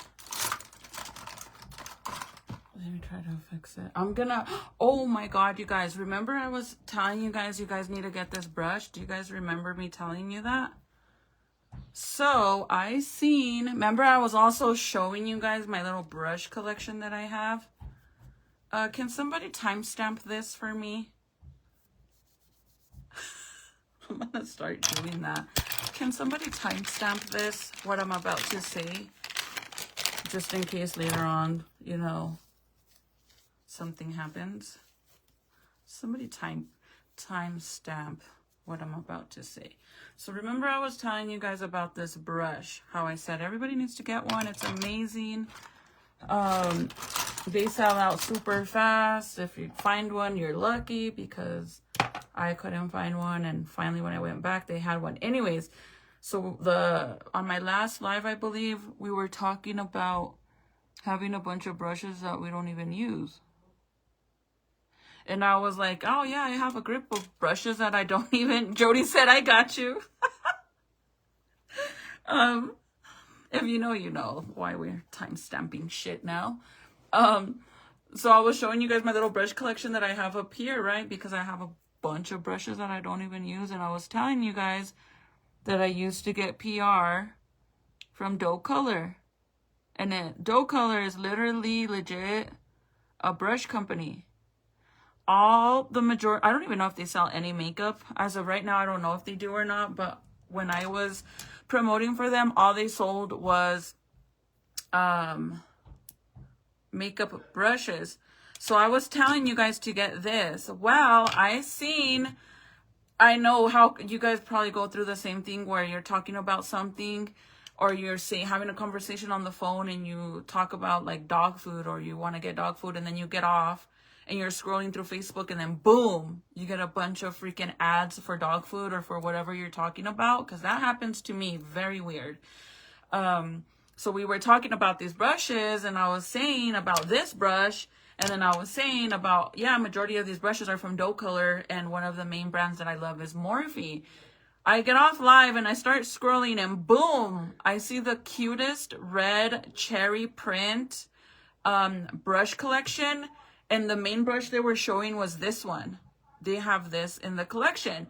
Let me try to fix it. I'm gonna, oh my god, you guys, remember I was telling you guys need to get this brush? Do you guys remember me telling you that? So I seen, remember I was also showing you guys my little brush collection that I have. Can somebody timestamp this for me? I'm gonna start doing that. Can somebody timestamp this, what I'm about to say? Just in case later on, you know, something happens. Somebody timestamp what I'm about to say. So remember I was telling you guys about this brush, how I said everybody needs to get one. It's amazing. They sell out super fast. If you find one, you're lucky, because I couldn't find one, and finally when I went back they had one. Anyways, so on my last live, I believe, we were talking about having a bunch of brushes that we don't even use. And I was like, oh yeah, I have a grip of brushes that I don't even, Jody said, I got you. Um, if you know, you know why we're time stamping shit now. Um, so I was showing you guys my little brush collection that I have up here, right? Because I have a bunch of brushes that I don't even use. And I was telling you guys that I used to get PR from Doe Color. And then Doe Color is literally legit a brush company. All the majority, I don't even know if they sell any makeup. As of right now, I don't know if they do or not. But when I was promoting for them, all they sold was makeup brushes. So I was telling you guys to get this. Well, I know how you guys probably go through the same thing where you're talking about something or you're having a conversation on the phone and you talk about like dog food or you want to get dog food and then you get off and you're scrolling through Facebook and then boom, you get a bunch of freaking ads for dog food or for whatever you're talking about, because that happens to me. Very weird. So we were talking about these brushes and I was saying about this brush. And then I was saying about, yeah, majority of these brushes are from Doe Color. And one of the main brands that I love is Morphe. I get off live and I start scrolling and boom, I see the cutest red cherry print brush collection. And the main brush they were showing was this one. They have this in the collection.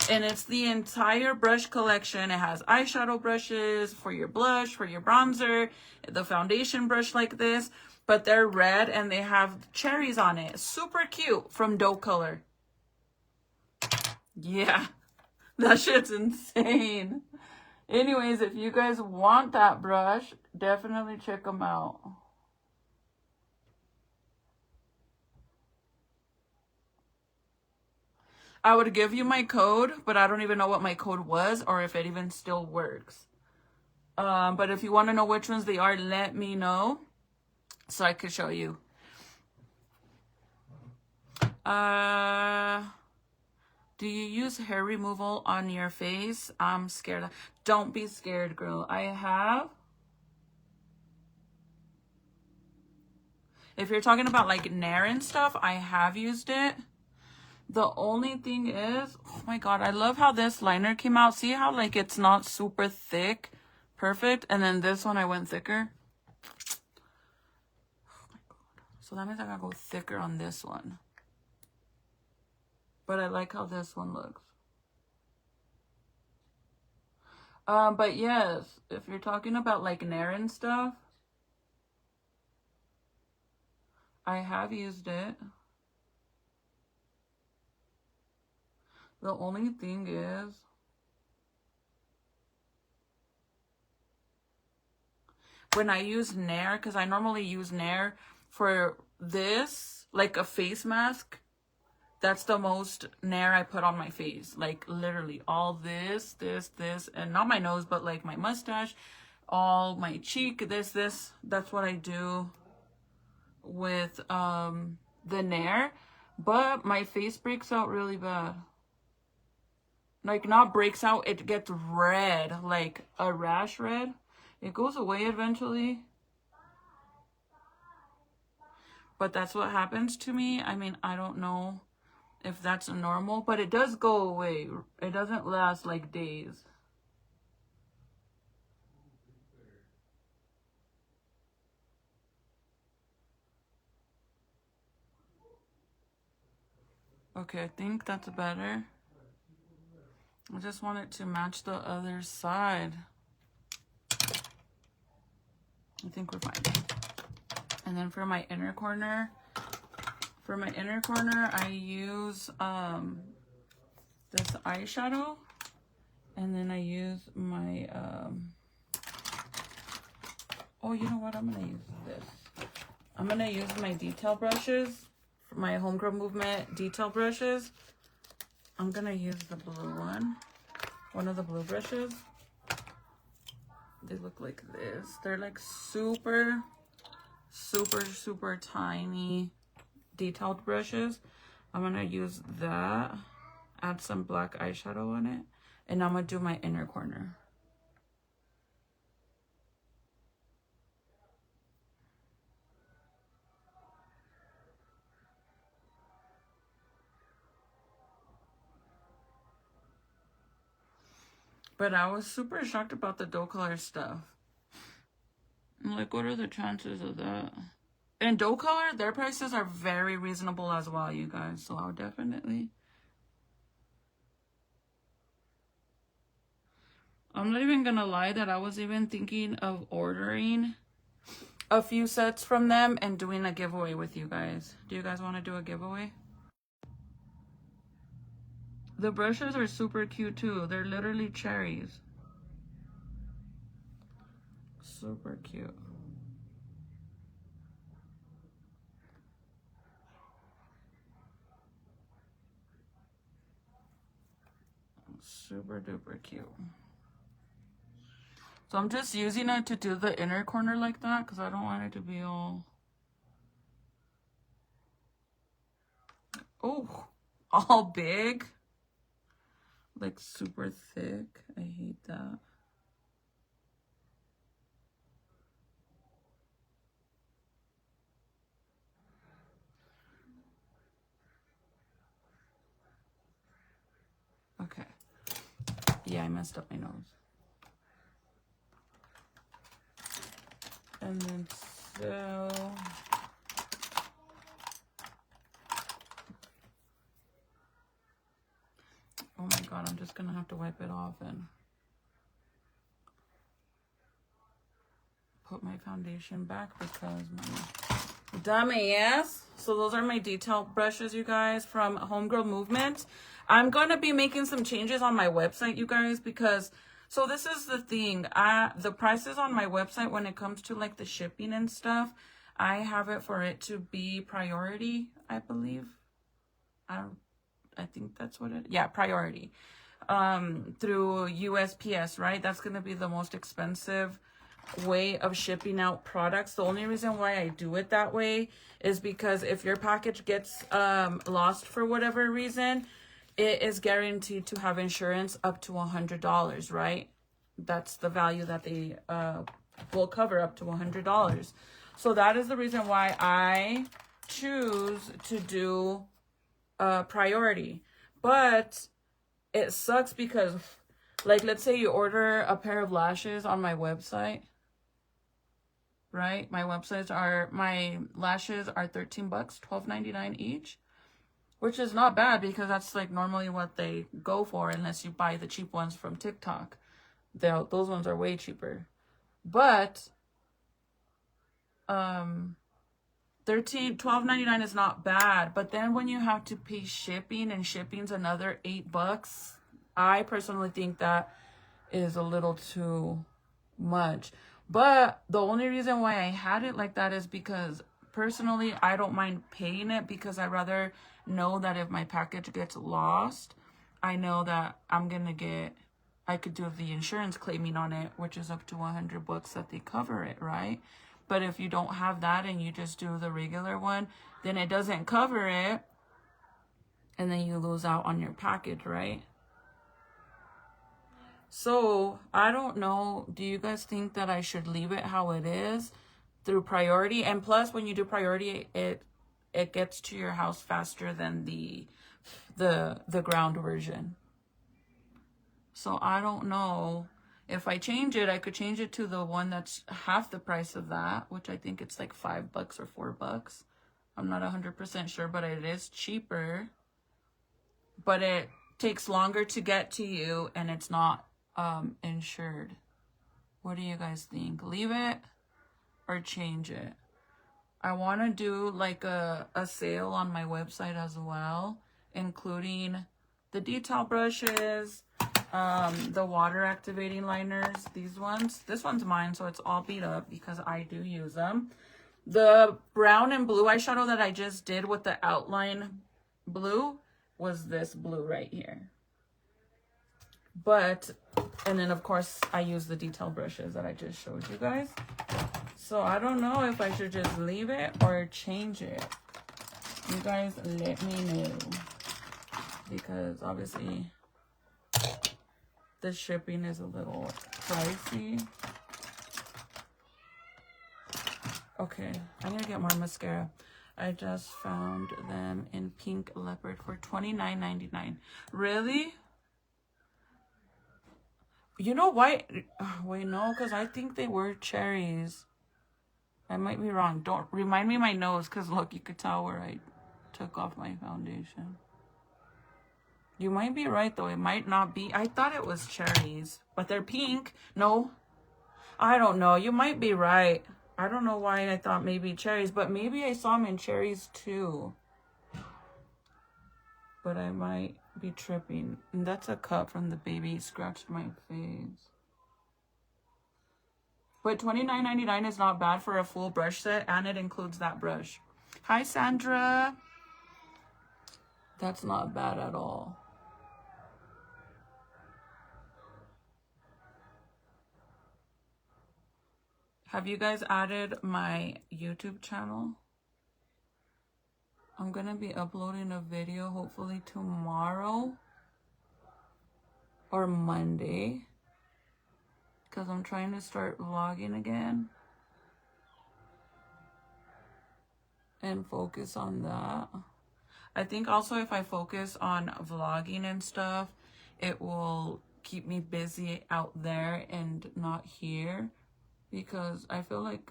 And it's the entire brush collection. It has eyeshadow brushes for your blush, for your bronzer, the foundation brush like this. But they're red and they have cherries on it. Super cute from Doe Color. Yeah, that shit's insane. Anyways, if you guys want that brush, definitely check them out. I would give you my code, but I don't even know what my code was or if it even still works. But if you want to know which ones they are, let me know so I could show you. Do you use hair removal on your face? I'm scared. Don't be scared, girl. I have. If you're talking about like Nair and stuff, I have used it. The only thing is, oh my god, I love how this liner came out. See how like it's not super thick? Perfect. And then this one I went thicker. Oh my god. So that means I gotta go thicker on this one. But I like how this one looks. But yes, if you're talking about like Nair and stuff, I have used it. The only thing is, when I use Nair, because I normally use Nair for this, like a face mask, that's the most Nair I put on my face. Like literally all this, and not my nose, but like my mustache, all my cheek, this. That's what I do with the Nair. But my face breaks out really bad. Like not breaks out, it gets red, like a rash red. It goes away eventually. But that's what happens to me. I mean, I don't know if that's normal, but it does go away. It doesn't last like days. Okay, I think that's better. I just want it to match the other side. I think we're fine. And then for my inner corner, I use this eyeshadow, and then I use my oh, you know what? I'm gonna use this. I'm gonna use my detail brushes, my Homegirl Movement detail brushes. I'm gonna use the blue one of the blue brushes. They look like this. They're like super tiny detailed brushes. I'm gonna use that, add some black eyeshadow on it, and I'm gonna do my inner corner. But I was super shocked about the dough color stuff. I'm like, what are the chances of that? And dough color, their prices are very reasonable as well, you guys. So I'll definitely... I'm not even gonna lie that I was even thinking of ordering a few sets from them and doing a giveaway with you guys. Do you guys want to do a giveaway? The brushes are super cute too. They're literally cherries. Super cute. Super duper cute. So I'm just using it to do the inner corner like that because I don't want it to be all... Oh, all big. Like super thick. I hate that. Okay. Yeah, I messed up my nose. And then so... Oh my god, I'm just gonna have to wipe it off and put my foundation back because my dummy ass. So those are my detail brushes, you guys, from Homegirl Movement. I'm gonna be making some changes on my website, you guys, because so this is the thing. The prices on my website when it comes to like the shipping and stuff, I have it for it to be priority, I believe. I think that's what it, yeah, priority, through USPS, right? That's going to be the most expensive way of shipping out products. The only reason why I do it that way is because if your package gets lost for whatever reason, it is guaranteed to have insurance up to $100, right? That's the value that they will cover, up to $100. So that is the reason why I choose to do priority. But it sucks because, like, let's say you order a pair of lashes on my website, right? My lashes are $13, $12.99 each, which is not bad because that's like normally what they go for unless you buy the cheap ones from TikTok. Those ones are way cheaper. But $12.99 is not bad, but then when you have to pay shipping, and shipping's another $8, I personally think that is a little too much. But the only reason why I had it like that is because personally I don't mind paying it, because I rather know that if my package gets lost, I know that I could do the insurance claiming on it, which is up to $100 that they cover it, right? But if you don't have that and you just do the regular one, then it doesn't cover it. And then you lose out on your package, right? So I don't know. Do you guys think that I should leave it how it is through priority? And plus, when you do priority, it gets to your house faster than the ground version. So I don't know. If I change it, I could change it to the one that's half the price of that, which I think it's like $5 or $4. I'm not 100% sure, but it is cheaper. But it takes longer to get to you, and it's not insured. What do you guys think? Leave it or change it? I want to do like a sale on my website as well, including the detail brushes, the water activating liners, these ones. This one's mine, so it's all beat up because I do use them. The brown and blue eyeshadow that I just did with the outline blue was this blue right here. But, and then of course I use the detail brushes that I just showed you guys. So I don't know if I should just leave it or change it. You guys let me know, because obviously the shipping is a little pricey. Okay, I'm gonna get more mascara. I just found them in pink leopard for $29.99. Really? You know why? Wait, no, because I think they were cherries. I might be wrong. Don't remind me my nose, because look, you could tell where I took off my foundation. You might be right, though. It might not be. I thought it was cherries, but they're pink. No, I don't know. You might be right. I don't know why I thought maybe cherries, but maybe I saw them in cherries too. But I might be tripping. And that's a cut from the baby scratched my face. But $29.99 is not bad for a full brush set, and it includes that brush. Hi, Sandra. That's not bad at all. Have you guys added my YouTube channel? I'm gonna be uploading a video hopefully tomorrow or Monday, because I'm trying to start vlogging again and focus on that. I think also if I focus on vlogging and stuff, it will keep me busy out there and not here, because I feel like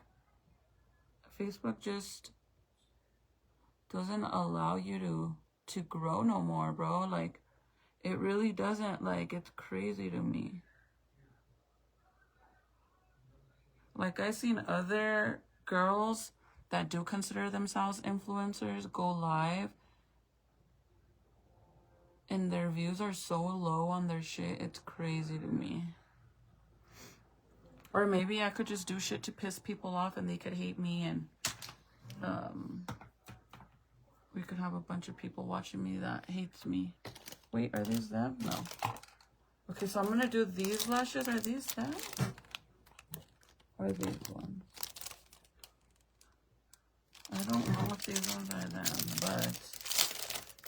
Facebook just doesn't allow you to grow no more, bro. Like, it really doesn't. Like, it's crazy to me. Like, I've seen other girls that do consider themselves influencers go live, and their views are so low on their shit. It's crazy to me. Or maybe I could just do shit to piss people off and they could hate me, and we could have a bunch of people watching me that hates me. Wait, are these them? No. Okay, so I'm gonna do these lashes. Are these them? Or are these ones? I don't know if these ones are them, but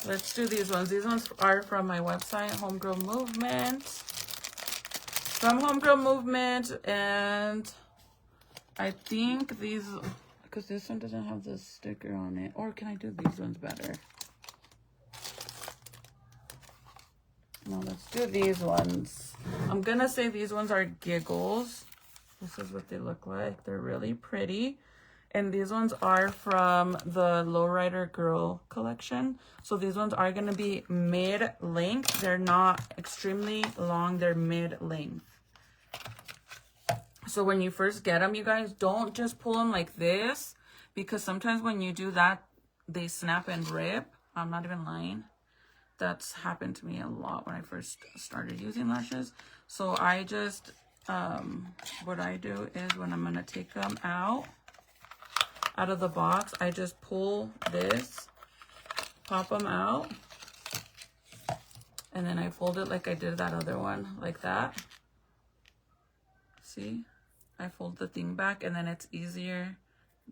let's do these ones. These ones are from my website, Homegirl Movement. From Homegirl Movement, and I think these, because this one doesn't have the sticker on it. Or can I do these ones better? No, let's do these ones. I'm gonna say these ones are Giggles. This is what they look like. They're really pretty. And these ones are from the Lowrider Girl collection. So these ones are gonna be mid-length. They're not extremely long, they're mid-length. So when you first get them, you guys, don't just pull them like this, because sometimes when you do that, they snap and rip. I'm not even lying. That's happened to me a lot when I first started using lashes. So I just, what I do is when I'm gonna take them out of the box, I just pull this, pop them out, and then I fold it like I did that other one, like that. See? I fold the thing back, and then it's easier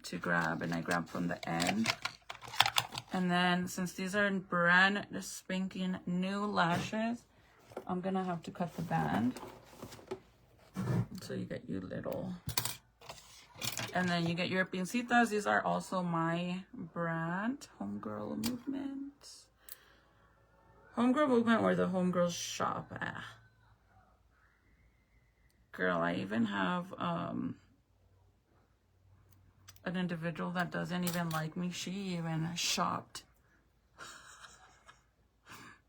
to grab, and I grab from the end. And then since these are brand spanking new lashes, I'm gonna have to cut the band. So you get your little, and then you get your pincitas. These are also my brand, Homegirl Movement. Homegirl Movement, or the Homegirl Shop. Girl, I even have an individual that doesn't even like me. She even shopped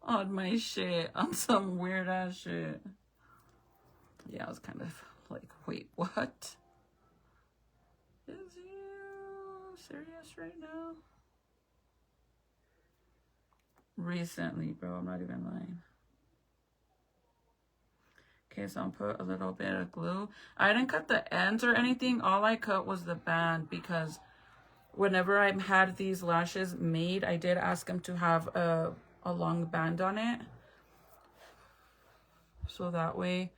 on my shit, on some weird ass shit. Yeah, I was kind of like, wait, what? Is you serious right now? Recently, bro, I'm not even lying. Okay, so I'll put a little bit of glue. I didn't cut the ends or anything. All I cut was the band, because whenever I had these lashes made, I did ask them to have a long band on it. So that way,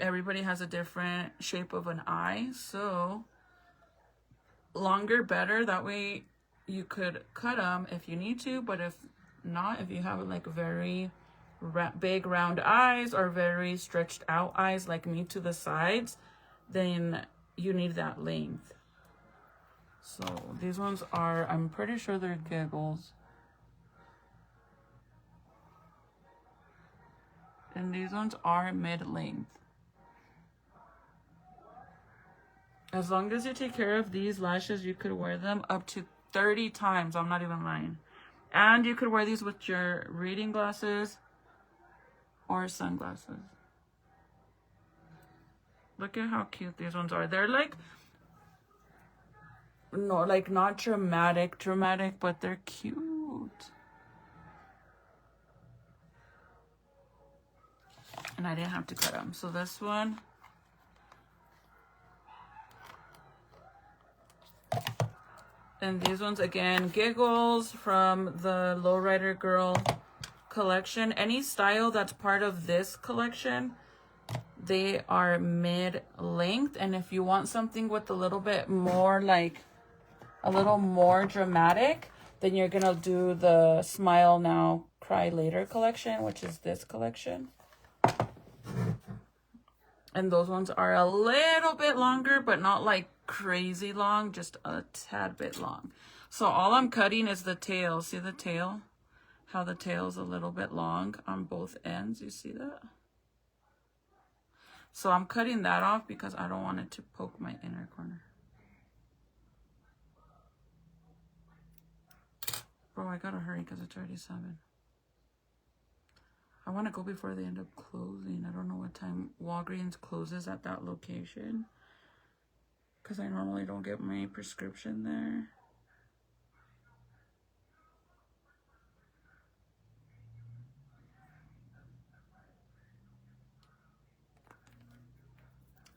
everybody has a different shape of an eye. So longer, better. That way you could cut them if you need to. But if not, if you have like very big round eyes or very stretched out eyes like me to the sides, then you need that length. So these ones are, I'm pretty sure they're Giggles. And these ones are mid-length. As long as you take care of these lashes, you could wear them up to 30 times. I'm not even lying. And you could wear these with your reading glasses or sunglasses. Look at how cute these ones are. They're like, no, like not dramatic, but they're cute. And I didn't have to cut them. So this one, and these ones again, Giggles from the Lowrider Girl collection. Any style that's part of this collection, they are mid-length. And if you want something with a little bit more, like a little more dramatic, then you're gonna do the Smile Now, Cry Later collection, which is this collection. And those ones are a little bit longer, but not like crazy long, just a tad bit long. So all I'm cutting is the tail. See the tail? How the tail's a little bit long on both ends. You see that? So I'm cutting that off because I don't want it to poke my inner corner. Bro, I gotta hurry because it's already 7. I want to go before they end up closing. I don't know what time Walgreens closes at that location, because I normally don't get my prescription there.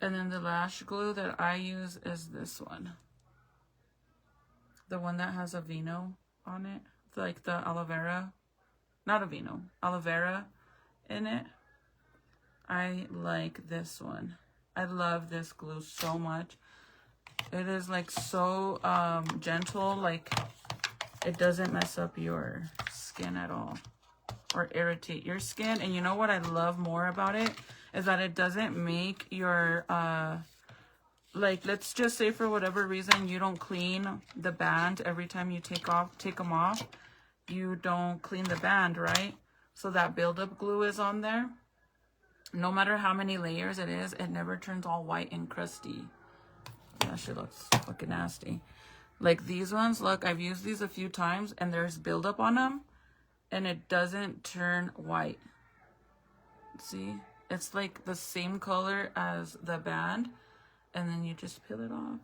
And then the lash glue that I use is this one. The one that has Aveeno on it. Like the aloe vera. Not Aveeno. Aloe vera in it. I like this one. I love this glue so much. It is like so gentle. Like it doesn't mess up your skin at all. Or irritate your skin. And you know what I love more about it? Is that it doesn't make your, like, let's just say for whatever reason you don't clean the band every time you take them off. You don't clean the band, right? So that buildup glue is on there. No matter how many layers it is, it never turns all white and crusty. That shit looks fucking nasty. Like these ones, look, I've used these a few times and there's buildup on them and it doesn't turn white. See? It's like the same color as the band, and then you just peel it off.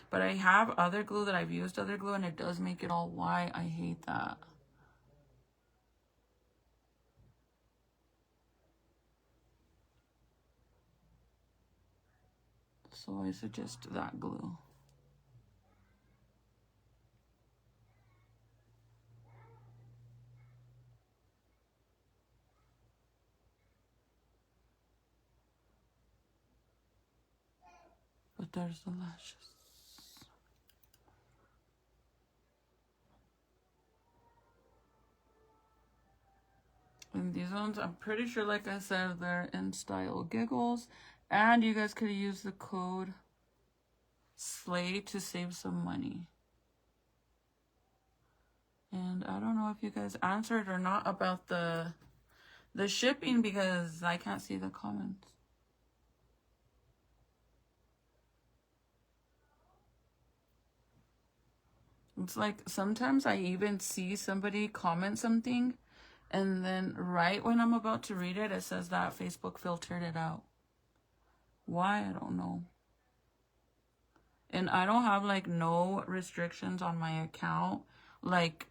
But I have other glue that I've used other glue, and it does make it all white. I hate that. So I suggest that glue. But there's the lashes. And these ones, I'm pretty sure, like I said, they're in style Giggles. And you guys could use the code SLAY to save some money. And I don't know if you guys answered or not about the shipping, because I can't see the comments. It's like sometimes I even see somebody comment something and then right when I'm about to read it, it says that Facebook filtered it out. Why? I don't know. And I don't have like no restrictions on my account, like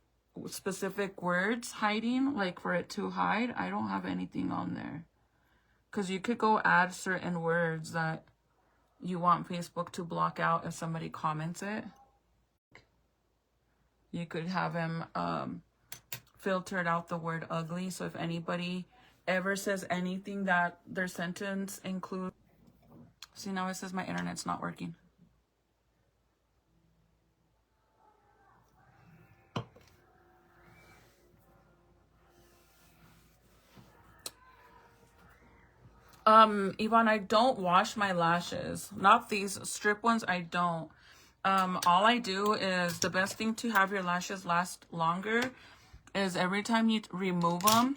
specific words hiding, like for it to hide. I don't have anything on there. Because you could go add certain words that you want Facebook to block out if somebody comments it. You could have him filtered out the word ugly. So if anybody ever says anything that their sentence includes... See, now it says my internet's not working. Yvonne, I don't wash my lashes. Not these strip ones, I don't. All I do is, the best thing to have your lashes last longer is every time you remove them,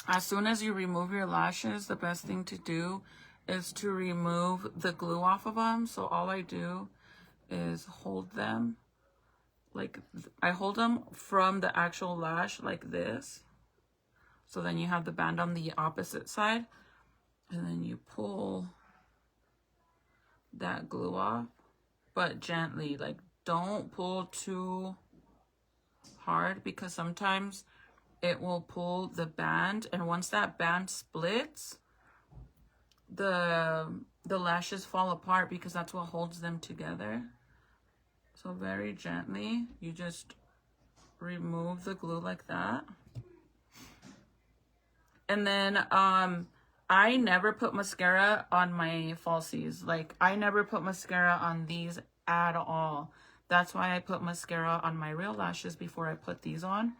as soon as you remove your lashes, the best thing to do is to remove the glue off of them. So all I do is hold them, like I hold them from the actual lash like this. So then you have the band on the opposite side, and then you pull that glue off, but gently. Like, don't pull too hard, because sometimes it will pull the band, and once that band splits, the lashes fall apart, because that's what holds them together. So very gently, you just remove the glue like that. And then I never put mascara on my falsies. Like, I never put mascara on these at all. That's why I put mascara on my real lashes before I put these on.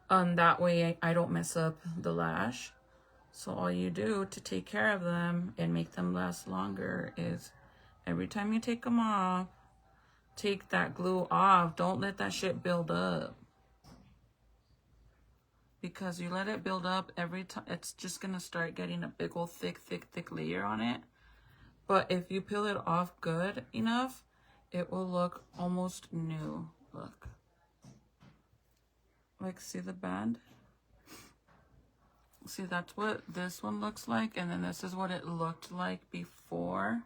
That way I don't mess up the lash. So all you do to take care of them and make them last longer is every time you take them off, take that glue off. Don't let that shit build up. Because you let it build up every time, it's just gonna start getting a big old thick layer on it. But if you peel it off good enough, it will look almost new. Look. Like, see the band? See, that's what this one looks like, and then this is what it looked like before.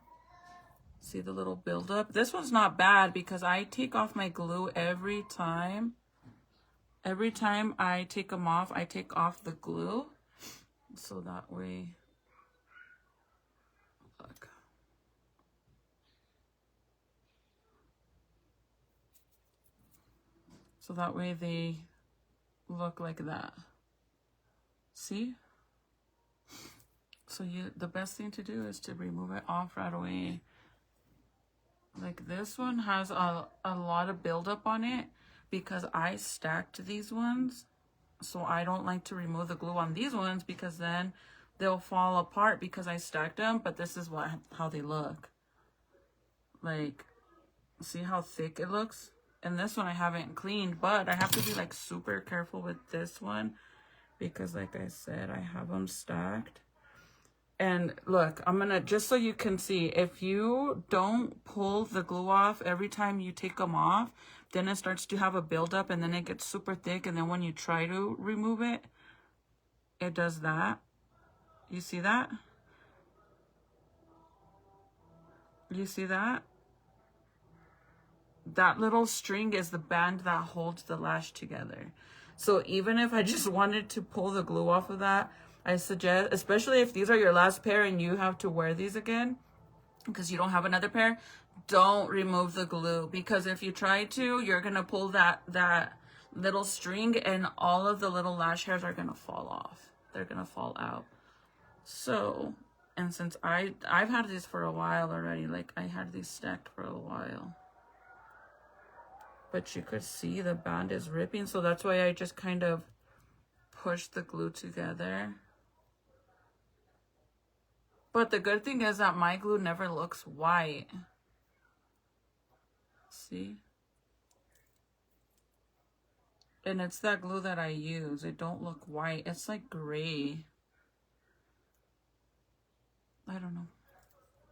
See the little buildup? This one's not bad because I take off my glue every time. Every time I take them off, I take off the glue. So that way, look. So that way they look like that. See? So the best thing to do is to remove it off right away. Like, this one has a lot of buildup on it, because I stacked these ones. So I don't like to remove the glue on these ones, because then they'll fall apart because I stacked them. But this is how they look. Like, see how thick it looks? And this one I haven't cleaned, but I have to be like super careful with this one, because like I said, I have them stacked. And look, I'm gonna, just so you can see, if you don't pull the glue off every time you take them off, then it starts to have a buildup, and then it gets super thick, and then when you try to remove it, it does that. You see that? You see that? That little string is the band that holds the lash together. So even if I just wanted to pull the glue off of that, I suggest, especially if these are your last pair and you have to wear these again because you don't have another pair, don't remove the glue, because if you try to, you're gonna pull that little string, and all of the little lash hairs are gonna fall off. They're gonna fall out. So, and since I've had these for a while already, like I had these stacked for a while, but you could see the band is ripping, so that's why I just kind of push the glue together. But the good thing is that my glue never looks white. See? And it's that glue that I use. It don't look white. It's like gray. I don't know.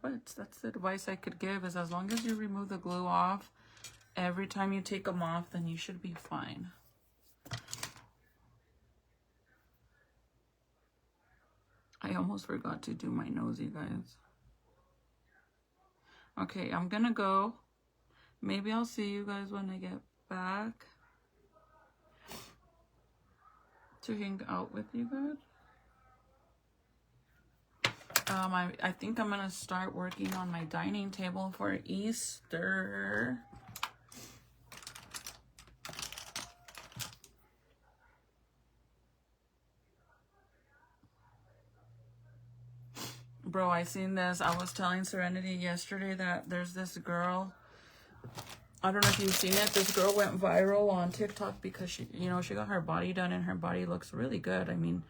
But that's the advice I could give, is as long as you remove the glue off every time you take them off, then you should be fine. I almost forgot to do my nose, you guys. Okay, I'm gonna go. Maybe I'll see you guys when I get back to hang out with you guys. I think I'm gonna start working on my dining table for Easter. Bro, I seen this. I was telling Serenity yesterday that there's this girl. I don't know if you've seen it. This girl went viral on TikTok because she got her body done, and her body looks really good. I mean,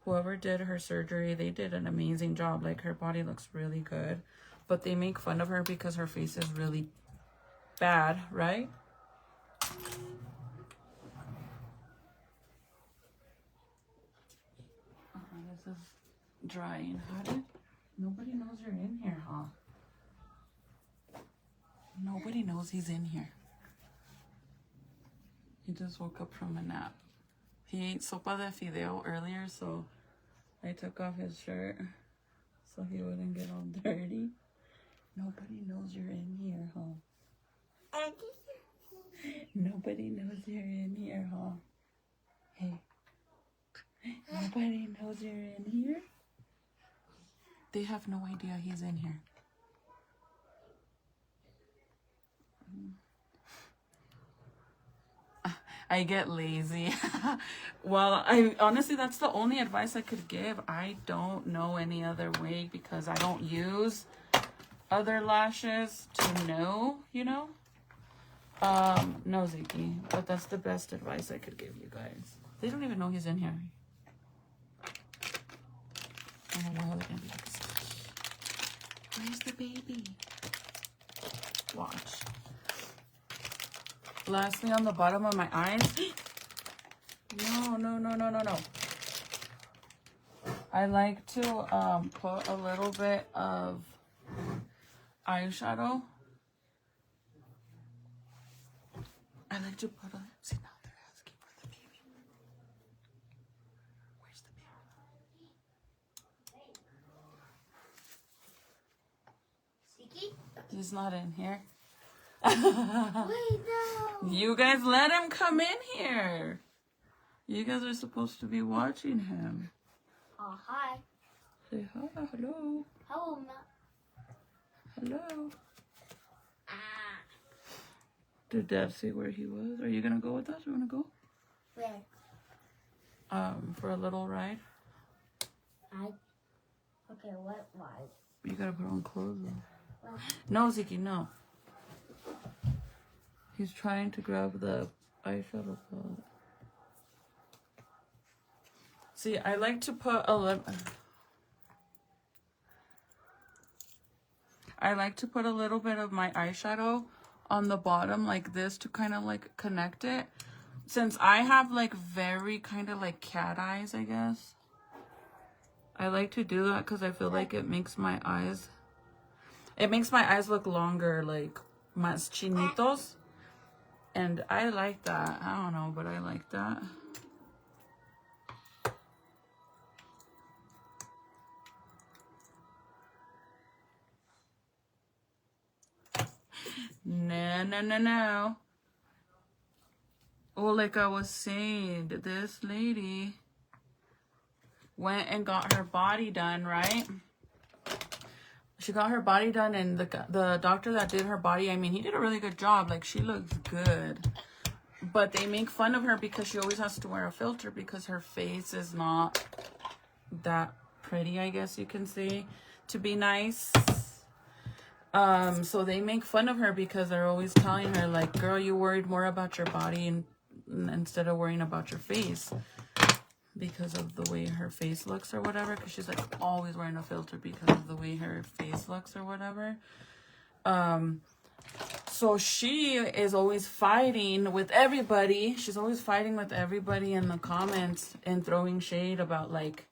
whoever did her surgery, they did an amazing job. Like, her body looks really good. But they make fun of her because her face is really bad, right? this is drying. Nobody knows you're in here, huh? Nobody knows he's in here. He just woke up from a nap. He ate sopa de fideo earlier, so I took off his shirt so he wouldn't get all dirty. Nobody knows you're in here, huh? Nobody knows you're in here, huh? Hey. Nobody knows you're in here? They have no idea he's in here. I get lazy. Well, honestly, that's the only advice I could give. I don't know any other way because I don't use other lashes to know, you know? No, Ziki, but that's the best advice I could give you guys. They don't even know he's in here. I don't know how they're gonna be like, where's the baby? Watch. Lastly, on the bottom of my eyes. No. I like to put a little bit of eyeshadow. I like to put a... See, now they're asking for the baby. Where's the baby? Siki? He's not in here. Wait, no. You guys let him come in here. You guys are supposed to be watching him. Oh, hi. Say hi, hello. Hello, Ma. Hello. Did Dad say where he was? Are you gonna go with us? You wanna go? Where? For a little ride. Okay, what ride? You gotta put on clothes though. What? No, Ziki, no. He's trying to grab the eyeshadow palette. See, I like to put a little... I like to put a little bit of my eyeshadow on the bottom like this to kind of like connect it. Since I have like very kind of like cat eyes, I guess. I like to do that because I feel like it makes my eyes... It makes my eyes look longer, like más chinitos. And I like that. I don't know, but I like that. No. Oh, like I was saying, this lady went and got her body done, right? She got her body done, and the doctor that did her body, I mean, he did a really good job. Like, she looks good. But they make fun of her because she always has to wear a filter because her face is not that pretty, I guess you can say, to be nice. So they make fun of her because they're always telling her, like, girl, you worried more about your body instead of worrying about your face. Because of the way her face looks or whatever, because she's like always wearing a filter because of the way her face looks or whatever. So she is always fighting with everybody. She's always fighting with everybody in the comments and throwing shade about like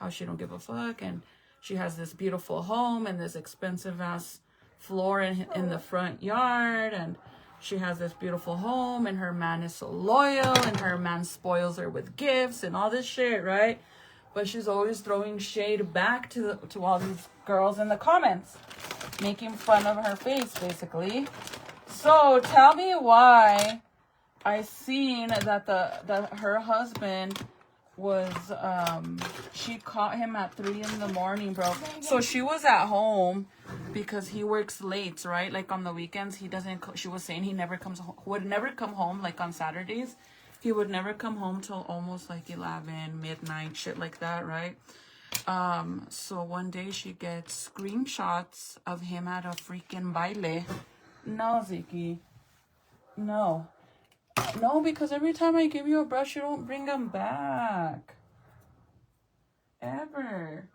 how she don't give a fuck, and she has this beautiful home and this expensive ass floor in the front yard, and she has this beautiful home, and her man is so loyal, and her man spoils her with gifts and all this shit, right? But she's always throwing shade back to all these girls in the comments, making fun of her face, basically. So tell me why I seen that her husband was she caught him at 3 in the morning, bro. So she was at home because he works late, right? Like on the weekends, he doesn't. She was saying he never comes home, would never come home. Like on Saturdays, he would never come home till almost like 11 midnight, shit like that, right? So one day she gets screenshots of him at a freaking baile. No, Ziki, no. No, because every time I give you a brush, you don't bring them back. Ever.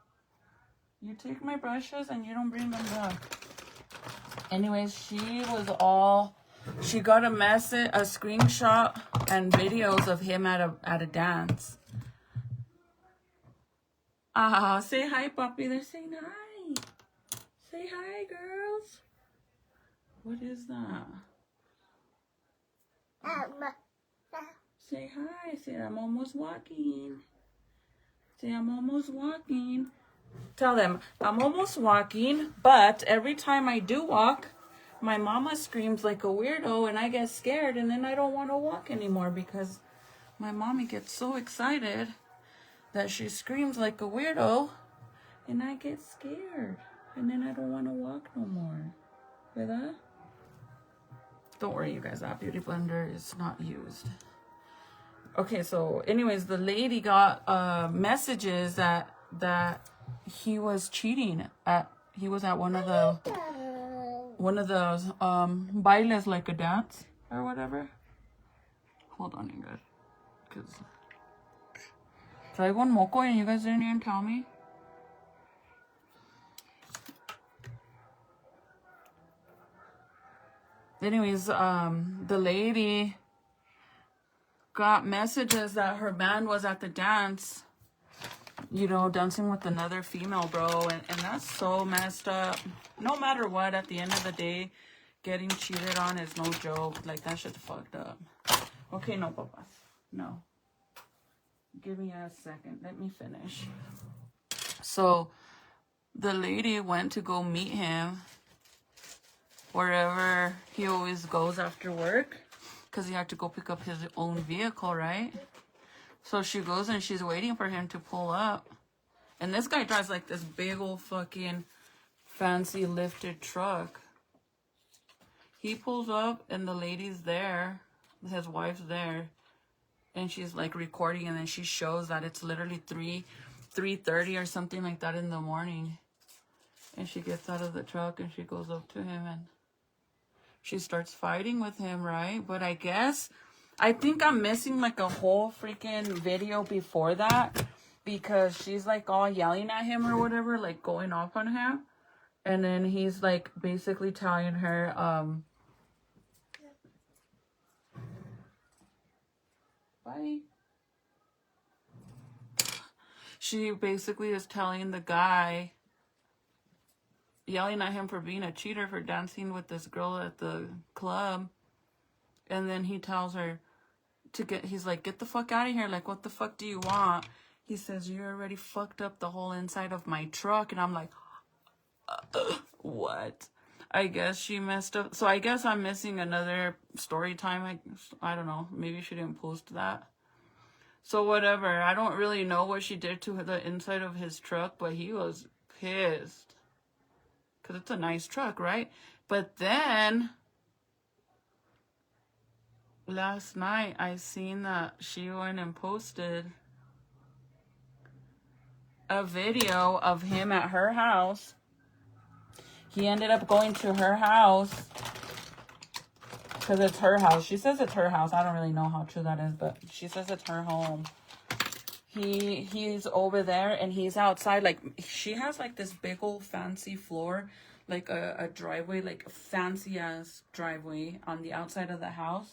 You take my brushes and you don't bring them back. Anyways, she got a message, a screenshot and videos of him at a dance. Ah, say hi, puppy. They're saying hi. Say hi, girls. What is that? Say hi. Say I'm almost walking. Say I'm almost walking. Tell them I'm almost walking, but every time I do walk, my mama screams like a weirdo and I get scared and then I don't want to walk anymore because my mommy gets so excited that she screams like a weirdo and I get scared and then I don't want to walk no more. ¿Verdad? Don't worry, you guys, that beauty blender is not used. Okay, so anyways, the lady got messages that he was cheating at. He was at one of the bailes, like a dance or whatever. Hold on, you guys, because traigo un moco and you guys didn't even tell me. Anyways, the lady got messages that her man was at the dance, you know, dancing with another female, bro, and that's so messed up. No matter what, at the end of the day, getting cheated on is no joke. Like, that shit's fucked up. Okay, no, papa. No. Give me a second. Let me finish. So, the lady went to go meet him wherever he always goes after work, because he had to go pick up his own vehicle, right? So she goes and she's waiting for him to pull up. And this guy drives like this big old fucking fancy lifted truck. He pulls up and the lady's there, his wife's there, and she's like recording, and then she shows that it's literally 3:30 or something like that in the morning. And she gets out of the truck and she goes up to him and she starts fighting with him, right? But I think I'm missing like a whole freaking video before that, because she's like all yelling at him or whatever, like going off on him. And then he's like basically telling her, bye. She basically is telling the guy, yelling at him for being a cheater, for dancing with this girl at the club. And then he tells her he's like, get the fuck out of here. Like, what the fuck do you want? He says, you already fucked up the whole inside of my truck. And I'm like, what? I guess she messed up. So I guess I'm missing another story time. I don't know. Maybe she didn't post that. So whatever. I don't really know what she did to the inside of his truck, but he was pissed. Because it's a nice truck, right? But then last night I seen that she went and posted a video of him at her house. He ended up going to her house because it's her house. She says it's her house. I don't really know how true that is, but she says it's her home. He's over there and he's outside. Like, she has like this big old fancy floor, like a driveway, like a fancy ass driveway on the outside of the house.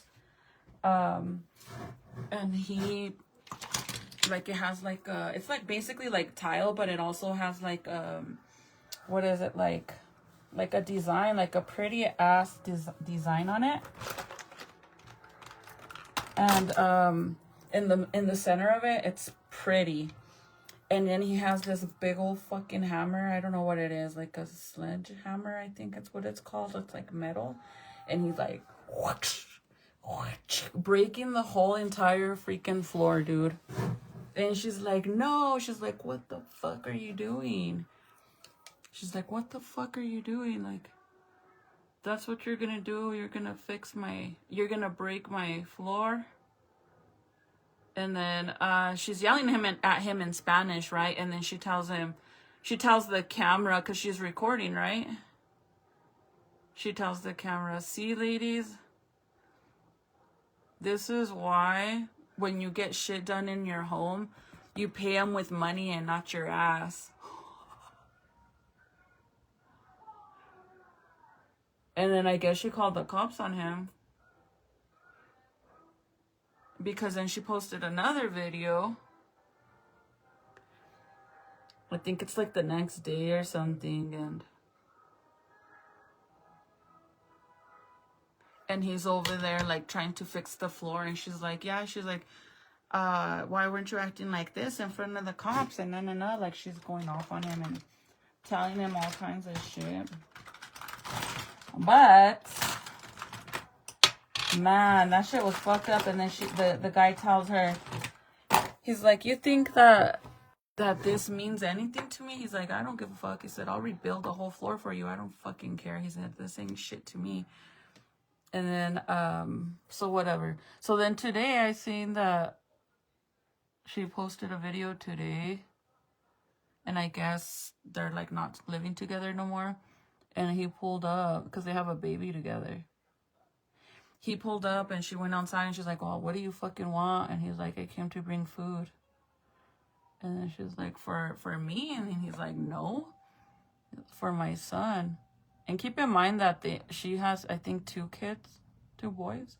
And he, like, it has like it's like basically like tile, but it also has like what is it, like a design, like a pretty ass design on it. And in the center of it, it's pretty. And then he has this big old fucking hammer. I don't know what it is, like a sledgehammer, I think that's what it's called. It's like metal. And he's like whoosh, whoosh, breaking the whole entire freaking floor, dude. And she's like, no. She's like, what the fuck are you doing? She's like, what the fuck are you doing? Like, that's what you're gonna do? You're gonna you're gonna break my floor? And then she's yelling at him in Spanish, right? And then she tells the camera, because she's recording, right? She tells the camera, see, ladies, this is why when you get shit done in your home, you pay them with money and not your ass. And then I guess she called the cops on him. Because then she posted another video I think it's like the next day or something, and he's over there like trying to fix the floor, and she's like, why weren't you acting like this in front of the cops? And no, like she's going off on him and telling him all kinds of shit. But man, that shit was fucked up. And then the guy tells her, he's like, you think that this means anything to me? He's like, I don't give a fuck. He said, I'll rebuild the whole floor for you. I don't fucking care. He said, this ain't shit to me. And then, so whatever. So then today I seen that she posted a video today. And I guess they're like not living together no more. And he pulled up because they have a baby together. He pulled up and she went outside and she's like, well, what do you fucking want? And he's like, I came to bring food. And then she's like, for me? And he's like, no, for my son. And keep in mind that she has, I think, 2 kids, 2 boys.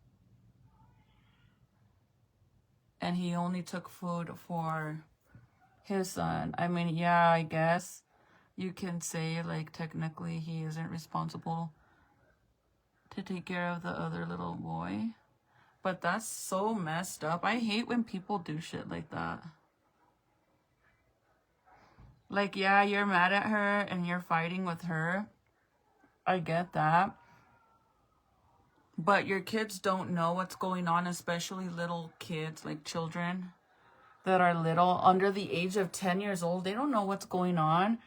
And he only took food for his son. I mean, yeah, I guess you can say, like, technically he isn't responsible to take care of the other little boy. But that's so messed up. I hate when people do shit like that. Like, yeah, you're mad at her and you're fighting with her. I get that. But your kids don't know what's going on, especially little kids, like children that are little, under the age of 10 years old. They don't know what's going on.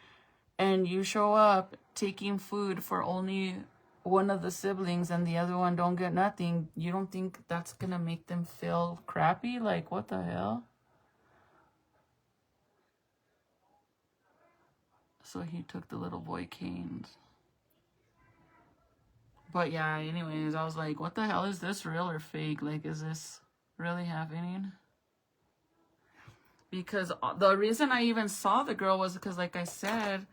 And you show up taking food for only one of the siblings and the other one don't get nothing. You don't think that's going to make them feel crappy? Like, what the hell? So he took the little boy canes. But yeah, anyways, I was like, what the hell, is this real or fake? Like, is this really happening? Because the reason I even saw the girl was because, like I said,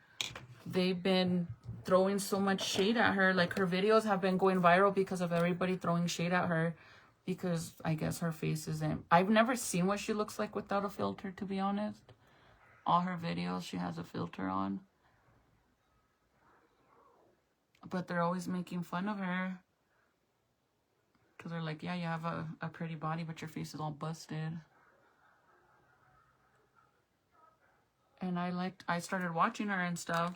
they've been throwing so much shade at her. Like, her videos have been going viral because of everybody throwing shade at her. Because I guess her face isn't... I've never seen what she looks like without a filter, to be honest. All her videos, she has a filter on. But they're always making fun of her. Because they're like, yeah, you have a pretty body, but your face is all busted. And I started watching her and stuff.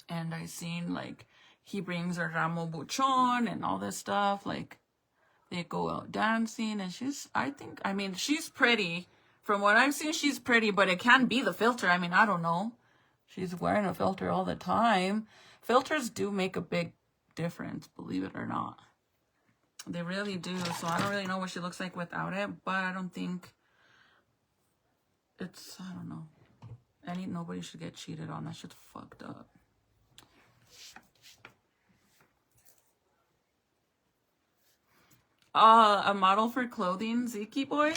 And I seen, like, he brings her ramo buchon and all this stuff. Like, they go out dancing. And she's pretty. From what I've seen, she's pretty. But it can be the filter. I mean, I don't know. She's wearing a filter all the time. Filters do make a big difference, believe it or not. They really do. So I don't really know what she looks like without it. But I don't think it's, I don't know. Nobody should get cheated on. That shit's fucked up. A model for clothing, Ziki boy.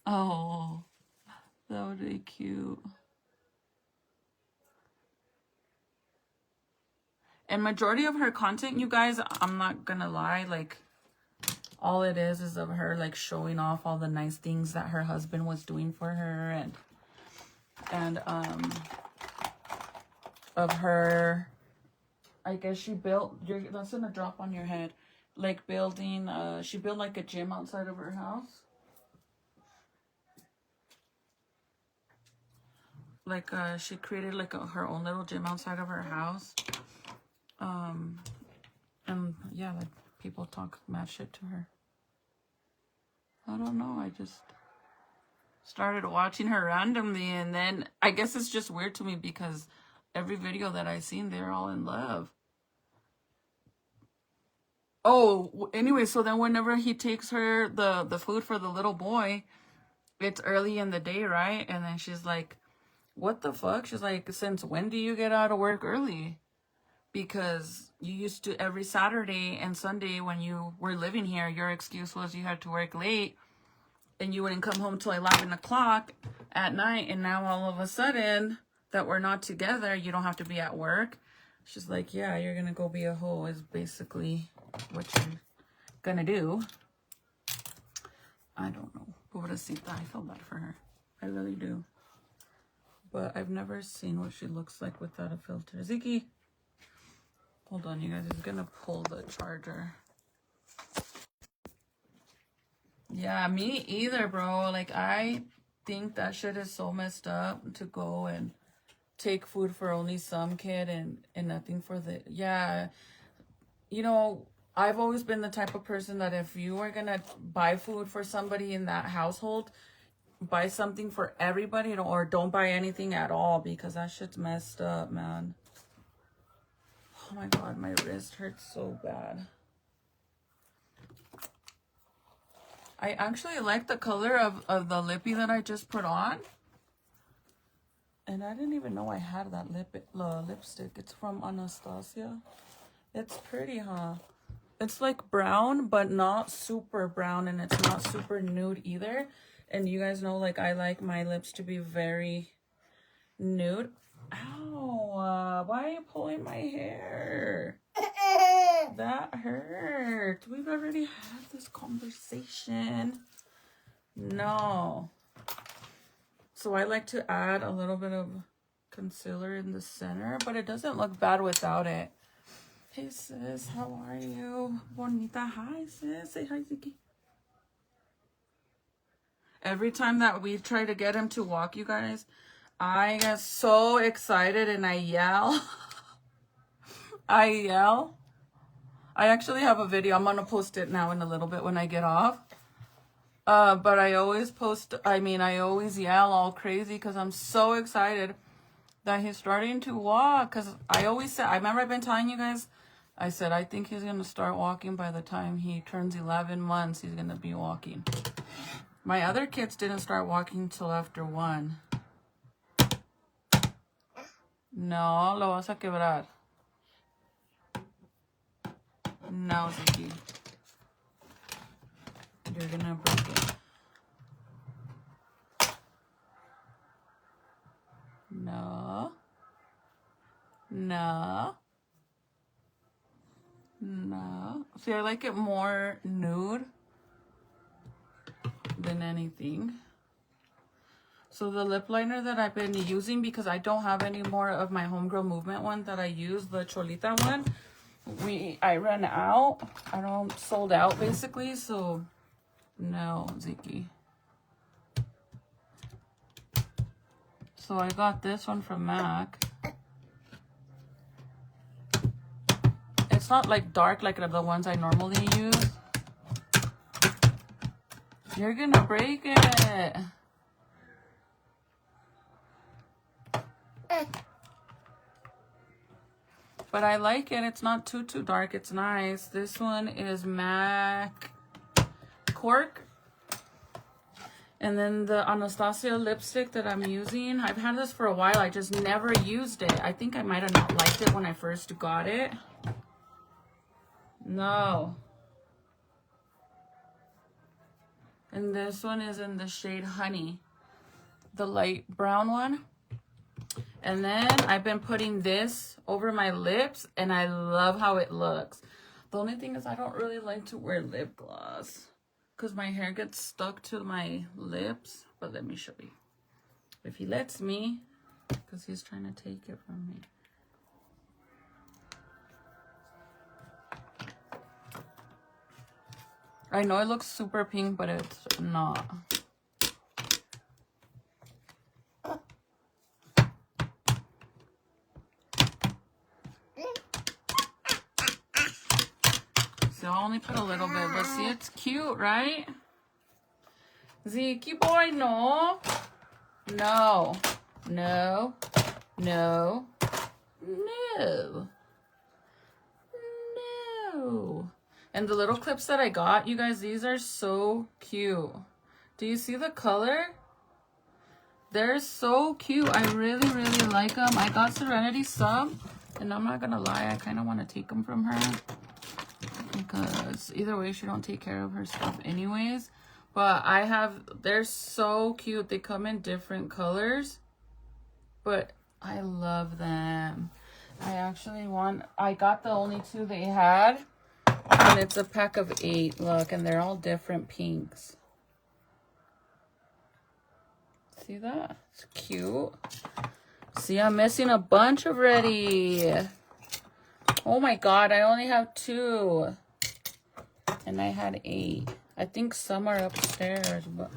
Oh, that would be cute. And majority of her content, you guys, I'm not gonna lie, like, all it is of her, like, showing off all the nice things that her husband was doing for her, and of her, I guess she built, that's gonna drop on your head, like, building, she built, like, a gym outside of her house. Like, she created, like, her own little gym outside of her house. And yeah, like, people talk mad shit to her. I don't know, I just started watching her randomly, and then I guess it's just weird to me because every video that I've seen, they're all in love. Oh, anyway, so then whenever he takes her the food for the little boy, it's early in the day, right? And then she's like, what the fuck? She's like, since when do you get out of work early? Because you used to, every Saturday and Sunday when you were living here, your excuse was you had to work late and you wouldn't come home till 11 o'clock at night. And now all of a sudden that we're not together, you don't have to be at work. She's like, yeah, you're going to go be a hoe is basically what you're going to do. I don't know. Pobrecita, I feel bad for her. I really do. But I've never seen what she looks like without a filter. Ziki, hold on, you guys. He's gonna pull the charger. Yeah, me either, bro. Like, I think that shit is so messed up to go and take food for only some kid and nothing for the... Yeah, you know, I've always been the type of person that if you are gonna buy food for somebody in that household, buy something for everybody, or don't buy anything at all, because that shit's messed up, man. Oh my god, my wrist hurts so bad. I actually like the color of the lippy that I just put on. And I didn't even know I had that lipstick. It's from Anastasia. It's pretty, huh? It's like brown, but not super brown, and it's not super nude either. And you guys know, like, I like my lips to be very nude. Ow, why are you pulling my hair? That hurt. We've already had this conversation. No. So I like to add a little bit of concealer in the center, but it doesn't look bad without it. Hey sis, how are you? Bonita, hi sis. Say hi, Ziki. Every time that we try to get him to walk, you guys, I get so excited and I yell. I yell. I actually have a video. I'm going to post it now in a little bit when I get off. But I always I always yell all crazy because I'm so excited that he's starting to walk. Because I always said, I remember I've been telling you guys, I said, I think he's going to start walking by the time he turns 11 months. He's going to be walking. My other kids didn't start walking till after 1. No, lo vas a quebrar. No, Ziki. You're gonna break it. No. No. No. See, I like it more nude than anything. So the lip liner that I've been using, because I don't have any more of my Homegirl Movement one that I use, the Cholita one, I ran out. I don't sold out basically, so no, Ziki. So I got this one from MAC. It's not like dark like the ones I normally use. You're gonna break it. But I like it. It's not too dark. It's nice. This one is MAC Cork. And then the Anastasia lipstick that I'm using, I've had this for a while. I just never used it. I think I might have not liked it when I first got it. No. And this one is in the shade Honey, the light brown one. And then I've been putting this over my lips, and I love how it looks. The only thing is I don't really like to wear lip gloss because my hair gets stuck to my lips. But let me show you. If he lets me, because he's trying to take it from me. I know it looks super pink, but it's not. So I'll only put a little bit, but see, it's cute, right? Ziki boy, no. No. No. No. No. No. And the little clips that I got, you guys, these are so cute. Do you see the color? They're so cute. I really, really like them. I got Serenity some, and I'm not gonna lie, I kind of want to take them from her because either way, she don't take care of her stuff anyways. But they're so cute. They come in different colors, but I love them. I got the only 2 they had. And it's a pack of 8, look, and they're all different pinks. See that? It's cute. See, I'm missing a bunch already. Oh my god, I only have 2. And I had 8. I think some are upstairs, but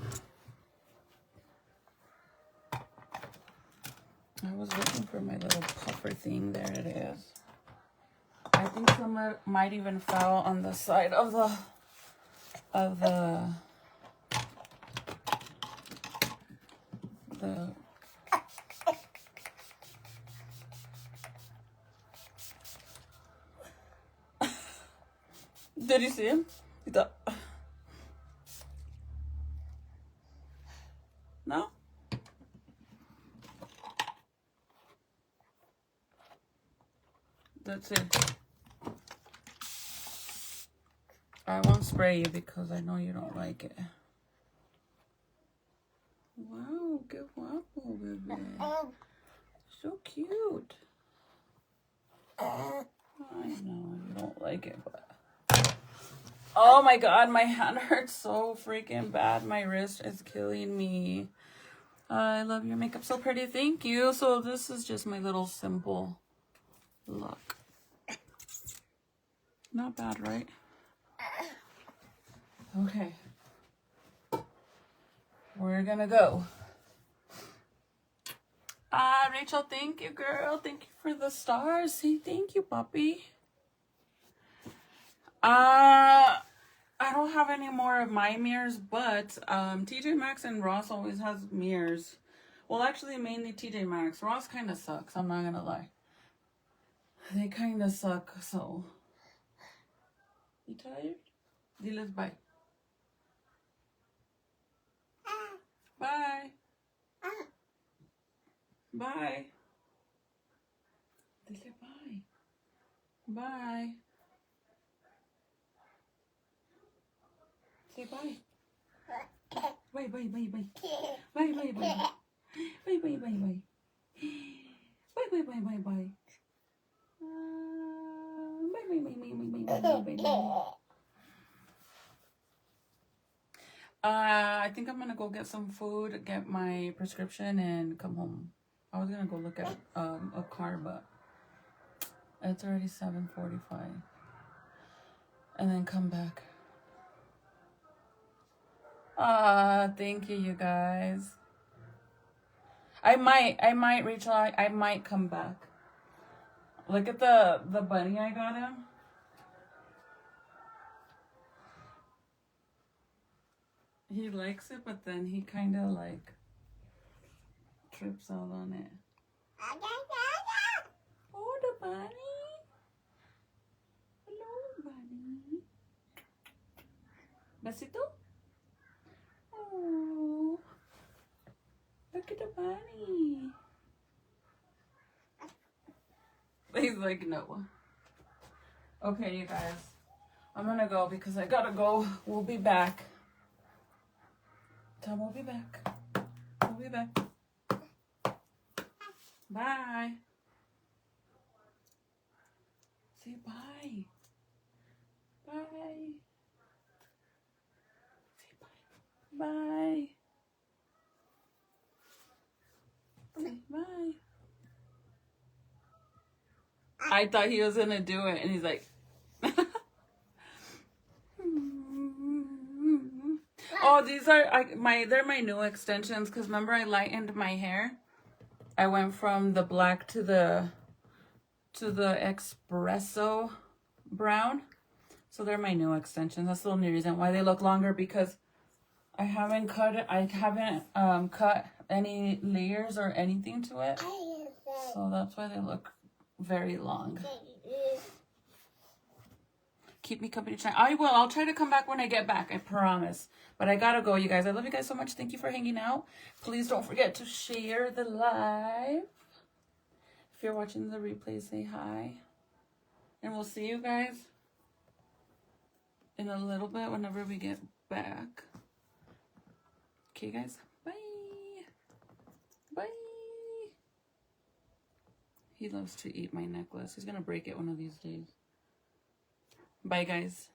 I was looking for my little puffer thing. There it is. I think some might even fall on the side of the Did you see him? He thought, no? That's it. I won't spray you because I know you don't like it. Wow, qué guapo, bebé. So cute. I know you don't like it, but... Oh my god, my hand hurts so freaking bad. My wrist is killing me. I love your makeup, so pretty. Thank you. So this is just my little simple look. Not bad, right? Okay. We're gonna go. Rachel, thank you, girl. Thank you for the stars. Say thank you, puppy. I don't have any more of my mirrors, but TJ Maxx and Ross always has mirrors. Well, actually, mainly TJ Maxx. Ross kind of sucks, I'm not gonna lie. They kind of suck, so... You tired? Diles bye. Bye. Bye. Dile bye. Bye. Say bye. Bye, bye, bye, bye. Bye, bye, bye. Bye, bye, bye, bye. Bye, bye, bye, bye, bye. Bye, bye, bye, bye, bye, bye, bye, bye. I think I'm gonna go get some food, get my prescription, and come home. I was gonna go look at a car, but it's already 7:45, and then come back. Thank you, you guys. I might reach out. I might come back. Look at the bunny I got him. He likes it, but then he kind of like trips out on it. Oh, the bunny. Hello, bunny. Besito? Oh, look at the bunny. He's like, no. Okay, you guys. I'm gonna go because I gotta go. We'll be back. Tom will be back. We'll be back. Bye. Say bye. Bye. Say bye. Bye. Say bye. I thought he was gonna do it, and he's like, oh, these are they're my new extensions, because remember I lightened my hair. I went from the black to the espresso brown. So they're my new extensions. That's the only reason why they look longer, because I haven't cut any layers or anything to it. So that's why they look very long. Keep me company tonight. I will. I'll try to come back when I get back. I promise. But I gotta go, you guys. I love you guys so much. Thank you for hanging out. Please don't forget to share the live. If you're watching the replay, say hi. And we'll see you guys in a little bit whenever we get back. Okay, guys. Bye. Bye. He loves to eat my necklace. He's gonna break it one of these days. Bye, guys.